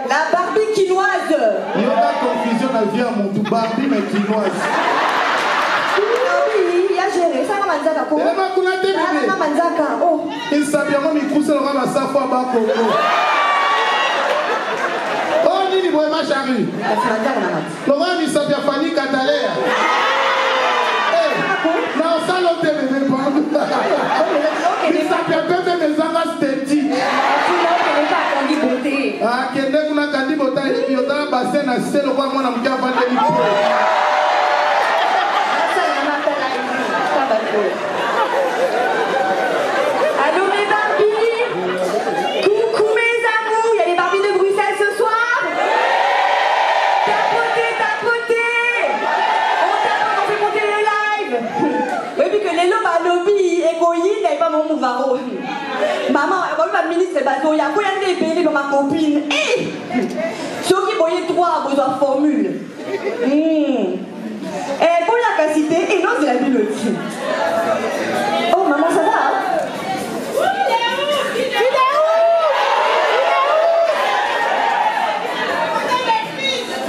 La Barbie quinoise. Yoga confusion. na vie à mon tout Barbie mais chinoise. Oui, il a géré. Ça va manzaka ko. Elle m'a connaître bébé. Ça va manzaka. Oh. Il s'habille moi mi cousse le rama sa fois ba ko. Oh nini boy ma chérie. Laurent mi s'habille Fanny Catalea. Eh, non ça l'autre bébé pas. Il s'habille bébé mais ça va steady. Ah, kende kuna kandi bota ile biota bassin na selo kwa mwana mkia vande lipo. Allô mes Barbies. Coucou mes amours. Il y a les Barbies de Bruxelles ce soir. Tapotez. On tape, on fait monter le live. Oui, puis que les lobes à lobby et Goyi n'avaient pas mon mouvaro. Maman, ma ministre, il y a combien de pays pour ma copine? Ceux qui voyaient trois a besoin de formule. Et pour la cacité, et non, c'est la bibliothèque. Oh, maman, ça va?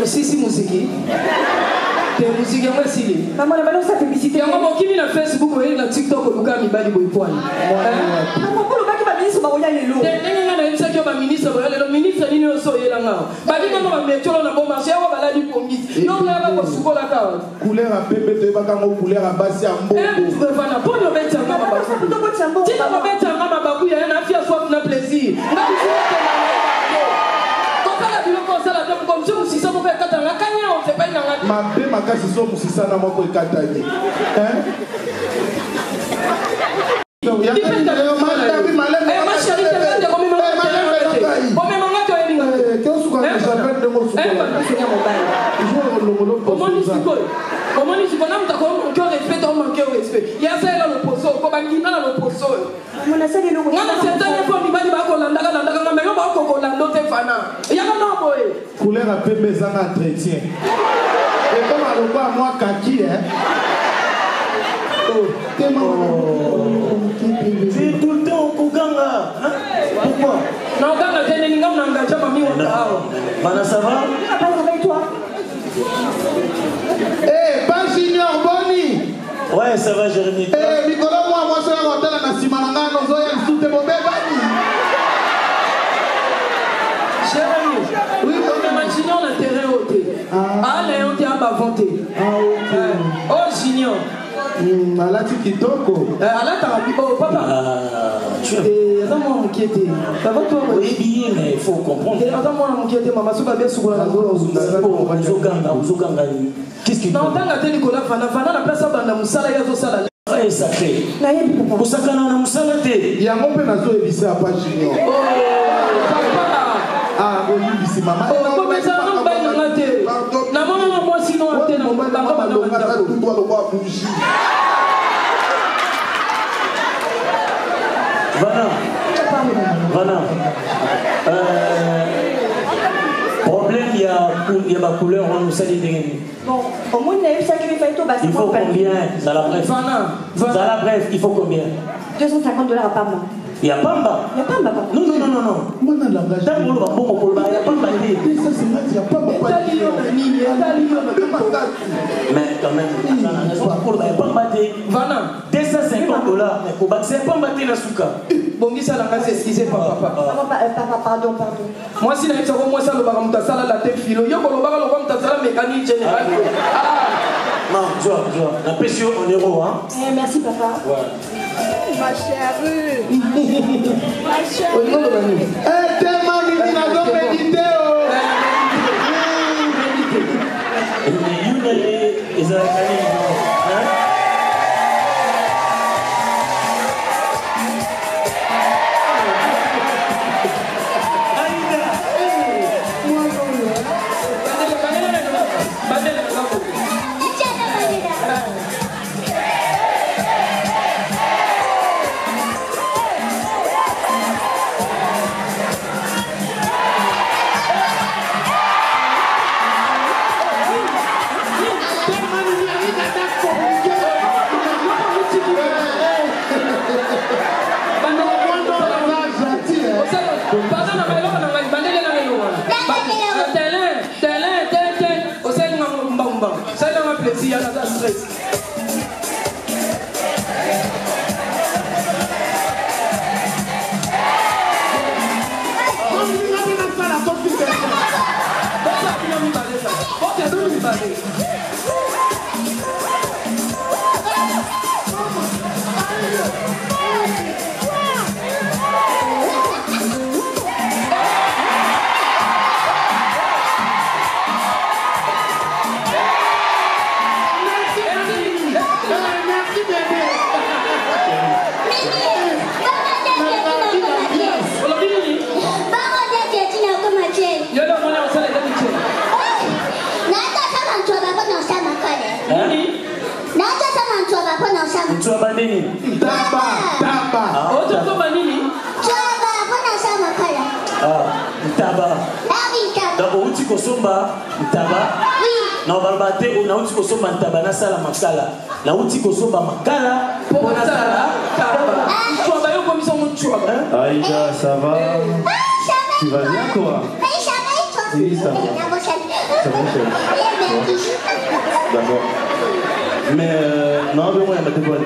Si musique. Te musique yango esili. Maman, la balance sa publicité. Yango mokimi na Facebook ou na TikTok oluka mibali boypoani. Maman, pour le bac ba ministre ba oya lelo. Ndenge nga na yebisa ki ba ministre ba lelo ministre nini oso yela nga. Bali kama ba metolo na bon marché yawa balali pongisi. Non nga ba kosukola ka. Couleur à bébé te ba kango couleur à basi ambo. Bana pour le bête nga ba baku. Ti ba bête nga ba baku ya na fia soif na plaisir. Nga biso comme si vous ça vous fait kata nga kanya on fait pas nga. Ma bé makasi so musisa na moko ekata ni. Hein? Ya ma chérie, tu vas te commettre mon mais maman tu es linga. Qu'est-ce que tu appelles de mon Comment ni si bonhomme t'as comme que respect ton manquer au respect. Il y a ça là le poso, ko bangina là le poso. Mon asa le logo. Ngana certaines fois ni bali ba ko landa mais ba ko landa te fana. Il y a non boy. Couleur à peu mes entretien. Et comme à l'eau à moi kaki hein. Oh, tu es tout le temps au Koganga. Hein? Pourquoi? Non, Koganga, tu es un engagé à mi. Mana, ça va? Pas avec toi. Eh, pas Junior Boni. Ouais, ça va, Jérémy. Eh, Nicolas, moi, je suis à l'hôtel à Simananga, nous avons sous tes bobés, Bani. Jérémy, oui, on a imaginé un terrain ôté. Ah, là, on t'a inventé. Ah, ok. Oh, Junior. Alati kitoko. Alata, oh, papa. Attends, moi, mon qui était. Ça va, toi? Oui, bien, mais il faut comprendre. Attends, moi, mon qui était, maman, ça va bien sur la qu'est-ce qu'il dit? Non, tant que Nicolas Fana, la place à Banda Moussala, il y a tout ça là. Ouais, sacré. Pour ça, quand on a Moussala, il y a mon père nazo et à pas Junior. Oh, papa. Ah, oui, c'est maman. Oh, comment ça, on va y noter? Non, moi, sinon, on va Voilà. Problème, il y a ma couleur, on nous salue des. Bon, au moins, il y a eu ça qui fait tout. Il faut combien? Zalabref. Zalabref, il faut combien? $250 par mois. Il y a Pamba. Il y a Pamba. Non. Moi, je l'engage. Il y a Pamba. Il y a Pamba. Mais quand même, il y a Pamba. $250. C'est Pamba de la souka. Bon, ça l'a excusé, papa. Pardon. Moi, si je suis moi, ça le baram ta sala la tête filo. Yo, le baram ta sala mécanique générale. Non, tu vois, la pression en euros, hein. Merci, papa. Ma chérie. Ma chérie. Eh, tellement il n'a pas médité. plaisir, il y a un stress. Mtuaba nini? Taba. Otokoba nini? Taba, bona sama kala. Mtaba. D'abord uti kosomba mtaba. Oui. Na balbate na uti kosomba mtaba na sala makala. Na uti kosomba makala bona sala taba. Mtuaba yo comme ça mtuaba. Aïda, ça va? Tu vas bien toi? Oui, ça va et toi? Oui, ça va. Ça va, chef. D'accord. Mais non, mais moi, il y a ma téléphone.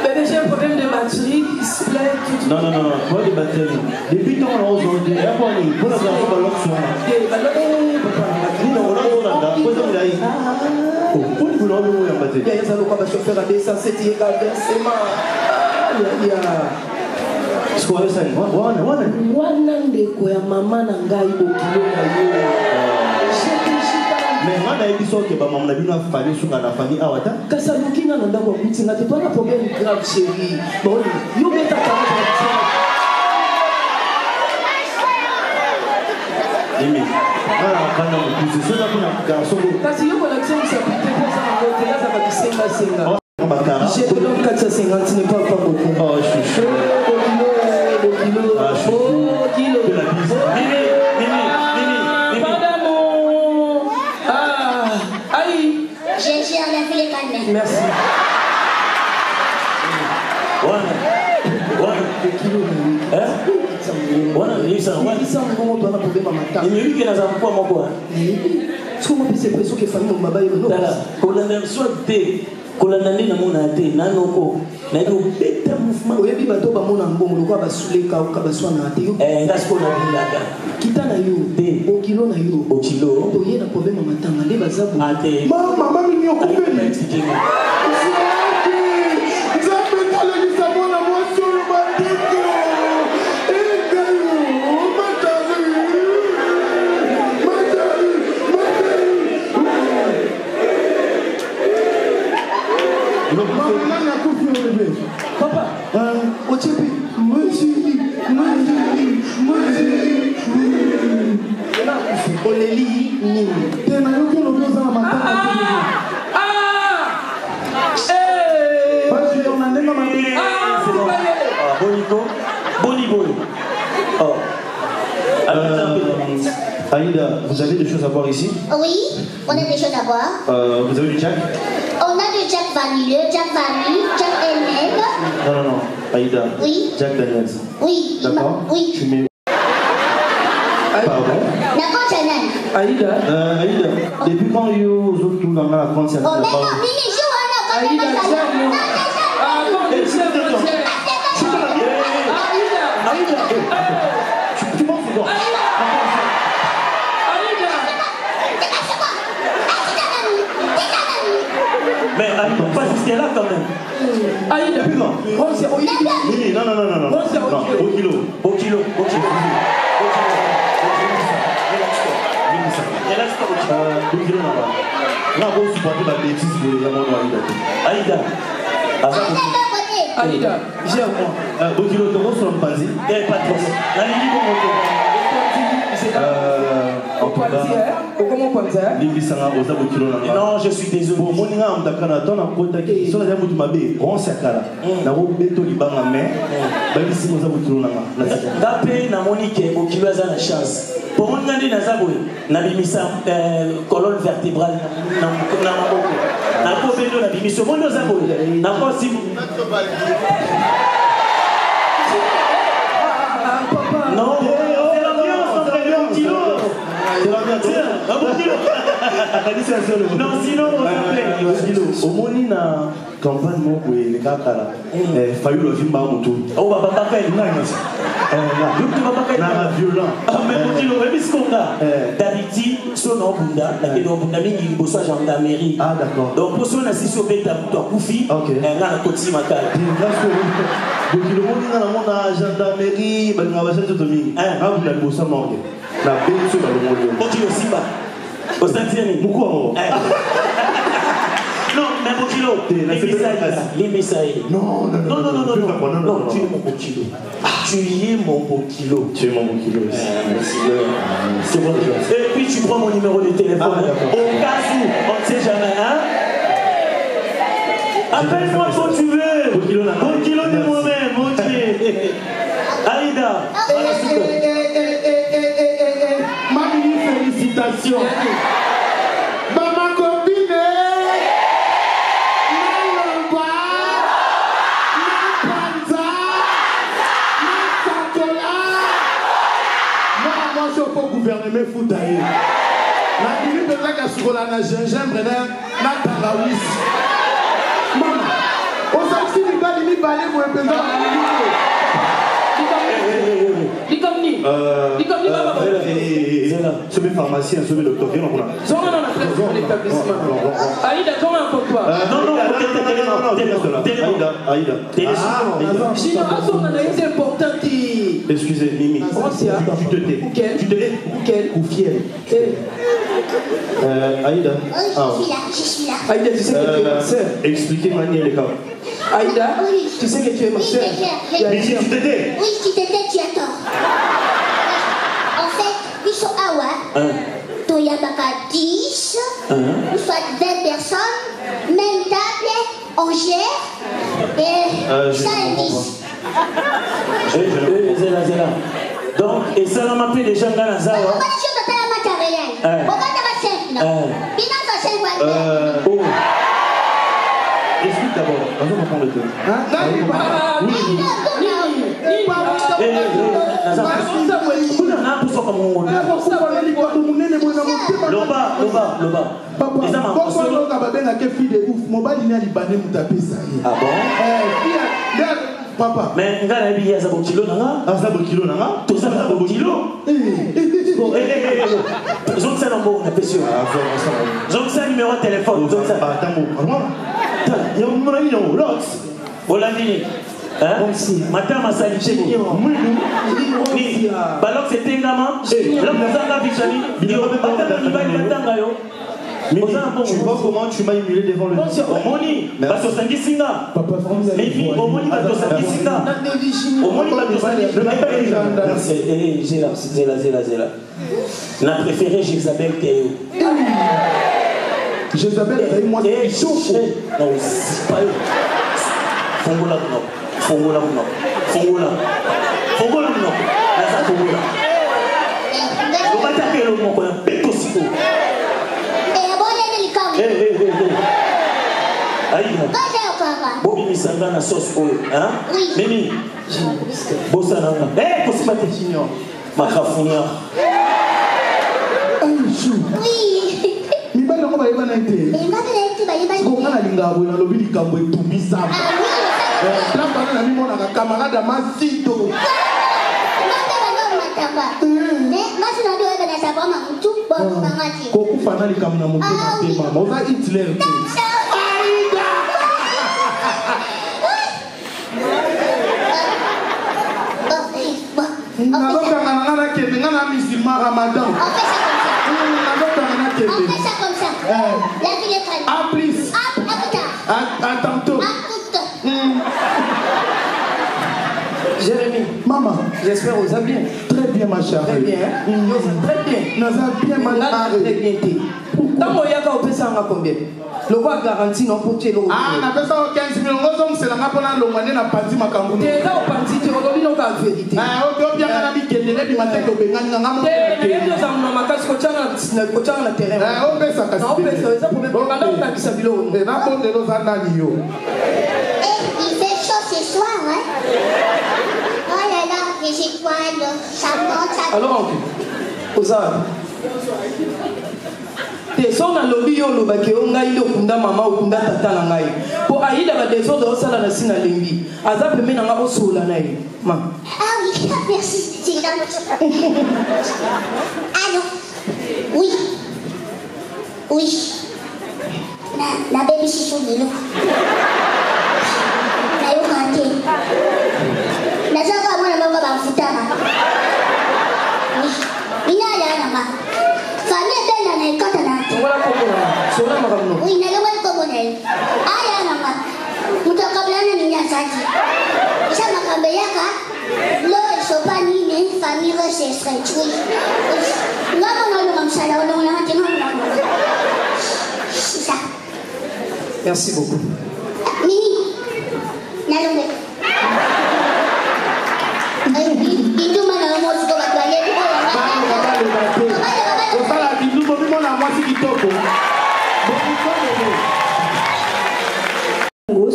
Mais déjà, un problème de batterie, display, tout. Non, pas de batterie. Depuis quand on a aujourd'hui, il y a pas de pour la personne qui va l'autre soir. Nous, on a l'autre, on a pour nous, on a batterie. Il y a des avocats qui chauffeur à descendre, c'est égal, versement. Square sign, Wana ndeko ya mama na ngai bokilo na yo. Mais moi, je suis sûr que maman a bien fallu sur la famille Awata. Quand ça nous qui n'a pas de petit, n'a pas de problème grave, chérie. Bon, yo met ta parole. Dimi, voilà, quand on pousse, c'est ça qu'on a garçon. Parce que yo mon action s'applique pour ça en hôtel, ça va senga. J'ai que donc 450 n'est pas beaucoup. Oh, je suis chaud. Kilo. J'ai enlevé les calmes. Merci. kolanda nde namona te nanoko nayebi obeta mouvement oyebi bato bamona mbongo lokola basule kauka baswana te ngasiko nabilaka kita na yo te okilo na yo okilo toye na problème matanga nde baza ate mama mimi okupeli Papa, Ochepi, Aïda, vous avez des choses à boire ici? Oui, on a des choses à boire. Vous avez du Jack? On a du Jack vanilleux, Jack vanille, Jack elle-même. Non, Aïda. Oui. Jack Daniels. Oui. D'accord? Oui. Tu mets. Pardon? D'accord, Chanel. Aïda, depuis quand vous autres tout dans la concert? Oh, mais non, Mimi, je vois Aïda, tu penses quoi? Mais pas jusqu'à là quand même. Aïda, non. Au kilo. Aïda, gère-moi. Bokilo, tu vas sur le panzi? Pas trop. Non, je suis désolé. Gape na Monique Bokilo a la chance. Pour moi, nandi na zaboy, na bimisa colonne vertébrale na maboko. Na ko bendo na bimiso mondo zaboy. Na ko si non, c'est l'ambiance entre les Bokilo. C'est l'ambiance. Non, sinon, au moni na campagne moko les kakala failli le film ba moto oh baba baka il na violent mais Mokilo ebiskonga d'habitude son obunda la ke obunda mingi liboso gendarmerie ah d'accord donc pour son assistant beta to kufi nga na koti makala Mokilo moni na mona gendarmerie ba nga ba sa to mingi ah vous la liboso morgue la benso ba le moyo Mokilo simba au sentier pourquoi non, mais Mokilo, les messages. Non, tu es mon Mokilo. Tu es mon Mokilo. Tu es mon Mokilo. C'est bon. Et puis tu prends mon numéro de téléphone. Au cas où, on ne sait jamais, hein. Appelle-moi quand tu veux. Mokilo de moi-même, ok. Aïda. Mamie, félicitations. gouvernement foutaye. La Guinée peut être qu'à ce qu'on a gingembre, na tangawis. Maman, on s'en fout du gars, il est balé pour un peu. C'est mes pharmaciens, c'est mes docteurs. Non, Aïda, comment on peut pas? Non, Aïda. C'est important. Excusez, Mimi. Tu te tais. Tu te tais. Ou fier. Aïda. Je suis là. Aïda, tu sais que tu es ma soeur. Expliquez-moi les cas. Aïda, tu sais que tu es ma soeur. Mais si tu t'étais. Oui, si tu t'étais, tu as tort. En fait, ils sont Awa. Toya Baka 10. Nous sommes 20 personnes. Même table, on gère. Et ça est 10. Donc, et ça m'a appelé les gens dans la salle. Explique d'abord, on va prendre le temps. Papa. Mais ngana bi ya zabo kilo nanga. Zabo kilo nanga. To zabo kilo. Zone ça nombre na pesio. Zone ça numéro de téléphone. Zone ça. Attends, il y a un moment là, Lox. Olandini. Hein? Matin ma salité. Balok c'était ngama. Là vous avez vu Chani. Vidéo de matin il va tanga yo. Mais tu vois comment tu m'as humilié devant le monsieur. Omoni, baso sangi singa. Mais puis Omoni baso sangi singa. Omoni baso sangi singa. Zéla. La préférée Jésabel Théo. Jésabel Théo, moi c'est chaud. Non, c'est pas eux. Fongola non. Fongola. Nasa Fongola. On va taper le mot pour un péto sico. Aïda. Bobi misanga na sauce oil, hein? Mimi. Bossa nanga. Kosimate junior. Makafunia. Aïchou. Oui. Mibali ngo bayeba na ite. Ko kana lingabo na lobi likambo etumisa. Là bana na mimona ka camarade Masito. Koku fana likambo na moto na tema. Moza Hitler. Nana musulman Ramadan. On fait ça comme ça. La vie est calme. À plus. À plus tard. À tantôt. À tout. Jérémy. Maman. J'espère que vous allez bien. Très bien ma chère. Très bien. Très bien. Nous allons bien ma chère. Très bien. Dans mon yaka, on peut ça combien? Le roi garantit non pour tuer le roi. Ah, on a fait ça au 15 000 euros, c'est la rapona l'ongane n'a pas dit ma campagne. T'es là au parti, tu regardes non qu'à vérité. Ah, ok, bien on a mis qu'elle est bien matin au Bengan, n'a pas. T'es les deux hommes dans ma case coachant na terrain. Ah, on fait ça casse. Non, on fait ça pour me prendre dans ta sabilo. Et n'a pas de nos ananio. Il fait chaud ce soir, hein? Oh là là, les étoiles, ça monte, ça. Alors, Ozar. te so na lobi yo lobaki yo ngai nde okunda mama okunda tata na ngai po ayida badesordre osala na si na lengi aza pembe na nga osola na ye ma. Ah oui, merci, c'est gentil. Allô? Oui. Oui. Na baby chichou lelo. Na yo kante. Na zaka mwana mama bamfutana. Oui. Ina ya na ma. Famille belle na ekata na. Ngora kokona. Sona makamno. Oui, na lewa kokona. Aya na ma. Mutakabla na ninya saki. Isa makambe yaka. Lo sopani ne famille recherche. Oui. Ngamo na lo mamsala ono na hati ngamo. C'est ça. Merci beaucoup. Mini, n'allons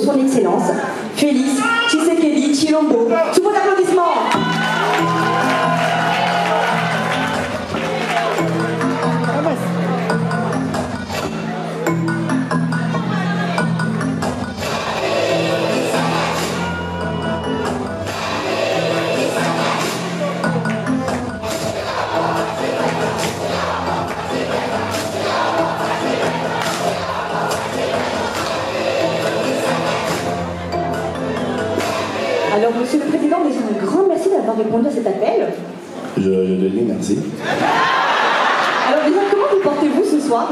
Son Excellence, Félix Tshisekedi Tshilombo. Sous vos applaudissements. Alors, Monsieur le Président, déjà un grand merci d'avoir répondu à cet appel. Je te dis merci. Alors déjà, comment vous portez-vous ce soir?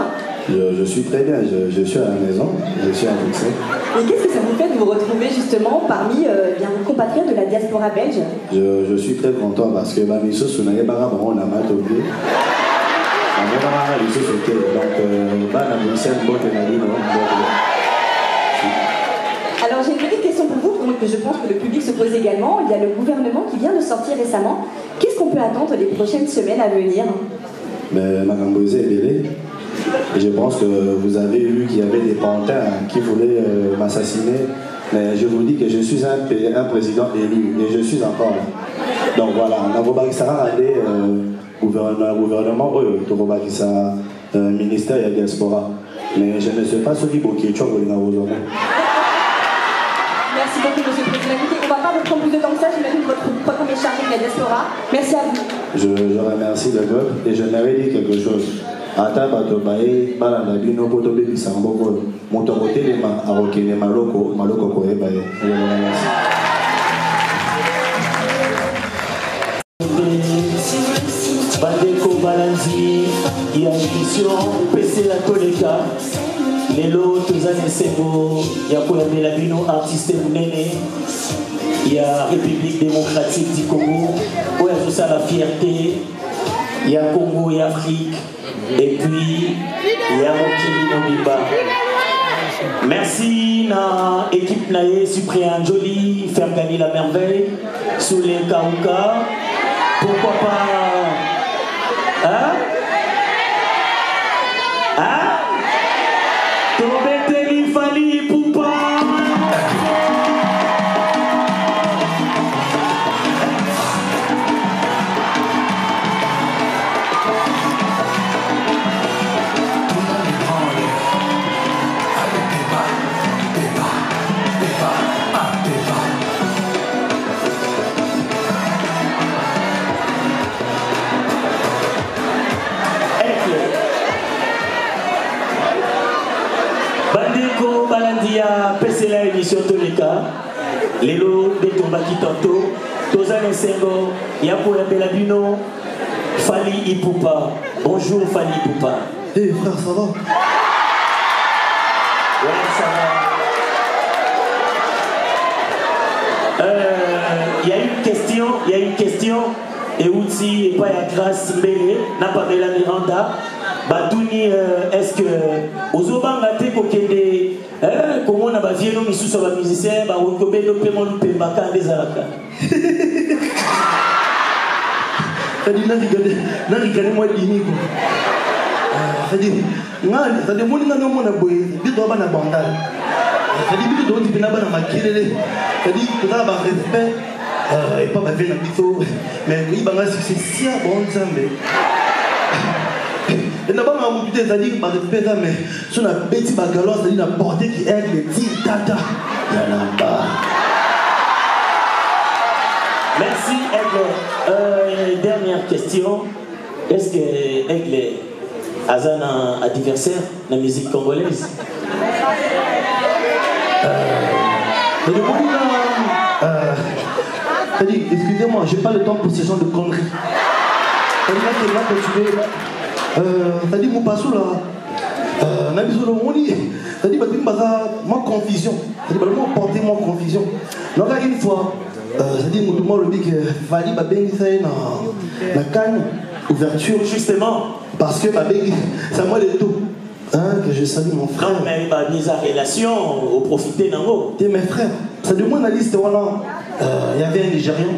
Je suis très bien, je suis à la maison, je suis à Bruxelles. Et qu'est-ce que ça vous fait de vous retrouver justement parmi vos compatriotes de la diaspora belge? Je suis très content parce que ma mission, c'est que on a mal oublié. Alors j'ai une petite question pour vous, que je pense que le public se pose également. Il y a le gouvernement qui vient de sortir récemment. Qu'est-ce qu'on peut attendre les prochaines semaines à venir? Madame Boisé est belle. Et je pense que vous avez vu qu'il y avait des pantins qui voulaient m'assassiner. Mais je vous dis que je suis un président élu et je suis encore là. Donc voilà, on a allé gouvernement, ministère et diaspora. Mais je ne sais pas ce qui est chaud. Merci beaucoup, Monsieur le Président. On ne va pas vous prendre plus de temps que ça. J'imagine que votre programme est chargé de la diaspora. Merci à vous. Je remercie le peuple et je m'avais dit quelque chose. Ata bato bae bala na bino poto be bisambo ko moto kotelema arokene maloko ko e bae. Bandeko Balanzi, il y a une émission PC la Koleka. Lelo Tozane Sebo, il y a Koyamela Bino, artiste Mounene. Il y a République démocratique du Congo, où il y a tout ça la fierté. Il y a Congo et Afrique. Et puis, il y a Mokili Nobimba. Merci à l'équipe Naye, Cyprien Jolie, faire gagner la merveille, sous les Kaouka. Pourquoi pas. Hein? Hein? Tobeteli Fali Poupa. Bandeko Balandia, PC la émission Toleka, Lelo de Tombaki Tanto, Tozane Sengo, Yapo Belabino, Fali Ipupa. Bonjour Fali Ipupa. Hey frère, ça va? Ouais, ça va. Il y a une question, et Outi et pas la grâce Mbele, n'a pas de la Miranda. Batuni, est-ce que aux Obangate Kokende, comment on a bavié nos missus sur la musicienne, Barokobe, le paiement du Pembaka des Alaka. C'est-à-dire, moi dimi quoi. C'est-à-dire, moi n'a non mon aboye, dit doit ban abandal. C'est-à-dire, dit doit dire ban amakirele. C'est-à-dire, tout ça va respect. Et pas baver na bito, mais oui banga c'est si bon zambe. Et d'abord, on a dit, c'est-à-dire, mais sur la bêtise, c'est-à-dire, la portée qui est les petits tata. Merci, Aigle. Dernière question. Est-ce que Aigle a un adversaire de la musique congolaise? Excusez-moi, je n'ai pas le temps pour ce genre de conneries. C'est-à-dire, mon passou là, c'est-à-dire, moi confusion. C'est-à-dire, moi porter moi confusion. Donc là, une fois, c'est-à-dire, tout le monde dit que Fali va bien la canne, ouverture. Justement. Parce que c'est moi le tout. Hein, que je salue mon frère. Non, mais il va mise en relation, au profiter d'un mot. Et mes frères, ça de moi la liste, voilà. Il y avait un Nigérien,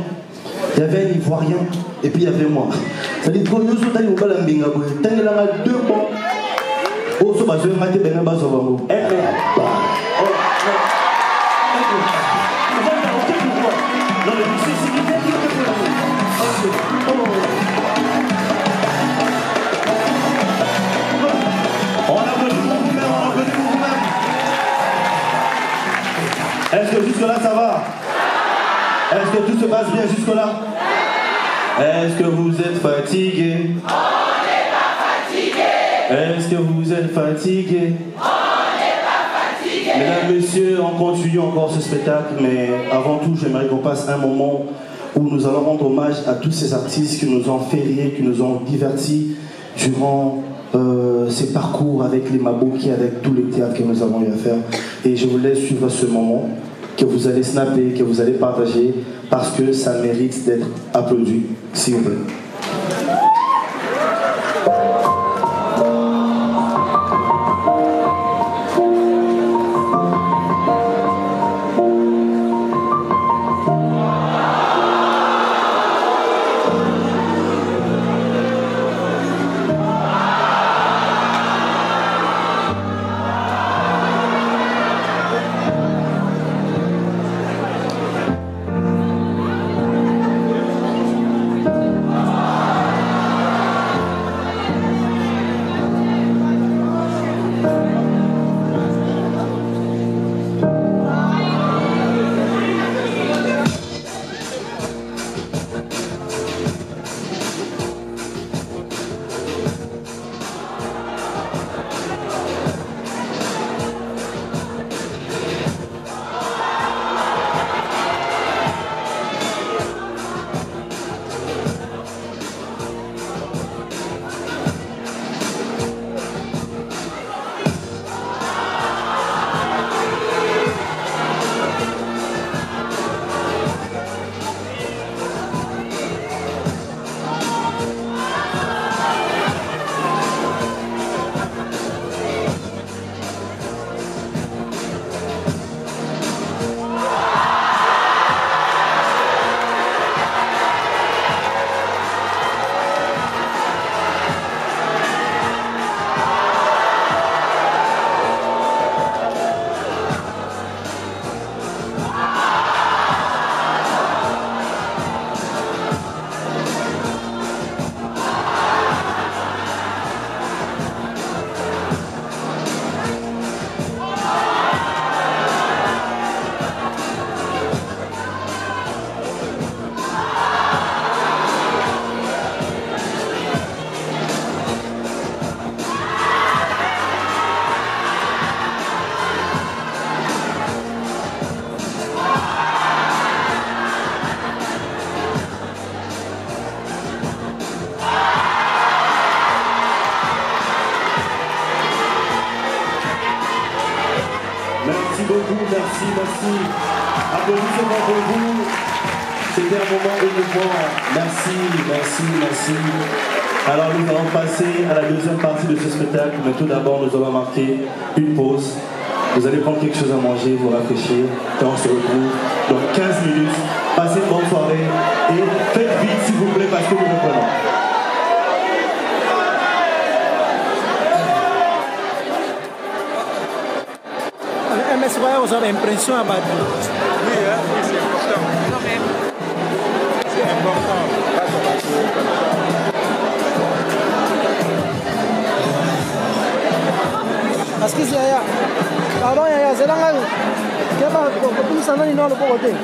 il y avait un Ivoirien, et puis il y avait moi. C'est-à-dire que nous sommes allés au Balambinga, il y a deux bons. Oh, ça va se faire des bébés bas au Bango. Non, mais est-ce que jusque-là ça va? Est-ce que tout se passe bien jusque-là? Est-ce que vous êtes fatigué? On n'est pas fatigué. Est-ce que vous êtes fatigué? On n'est pas fatigué. Mesdames, messieurs, on continue encore ce spectacle, mais avant tout, j'aimerais qu'on passe un moment où nous allons rendre hommage à tous ces artistes qui nous ont fait rire, qui nous ont divertis durant ces parcours avec les Mabouki, avec tous les théâtres que nous avons eu à faire. Et je vous laisse suivre ce moment que vous allez snapper, que vous allez partager, parce que ça mérite d'être applaudi, s'il vous plaît. Merci. Applaudissez-moi pour vous. C'était un moment émouvant. Merci. Alors nous allons passer à la deuxième partie de ce spectacle, mais tout d'abord nous allons marquer une pause. Vous allez prendre quelque chose à manger, vous rafraîchir, et on se retrouve dans 15 minutes. Passez une bonne soirée et faites vite s'il vous plaît parce que nous reprenons. MS vous avez l'impression à battre. Oui, c'est important. C'est important. Parce que c'est Yaya. Pardon Yaya, c'est là que tu as nani dans le côté.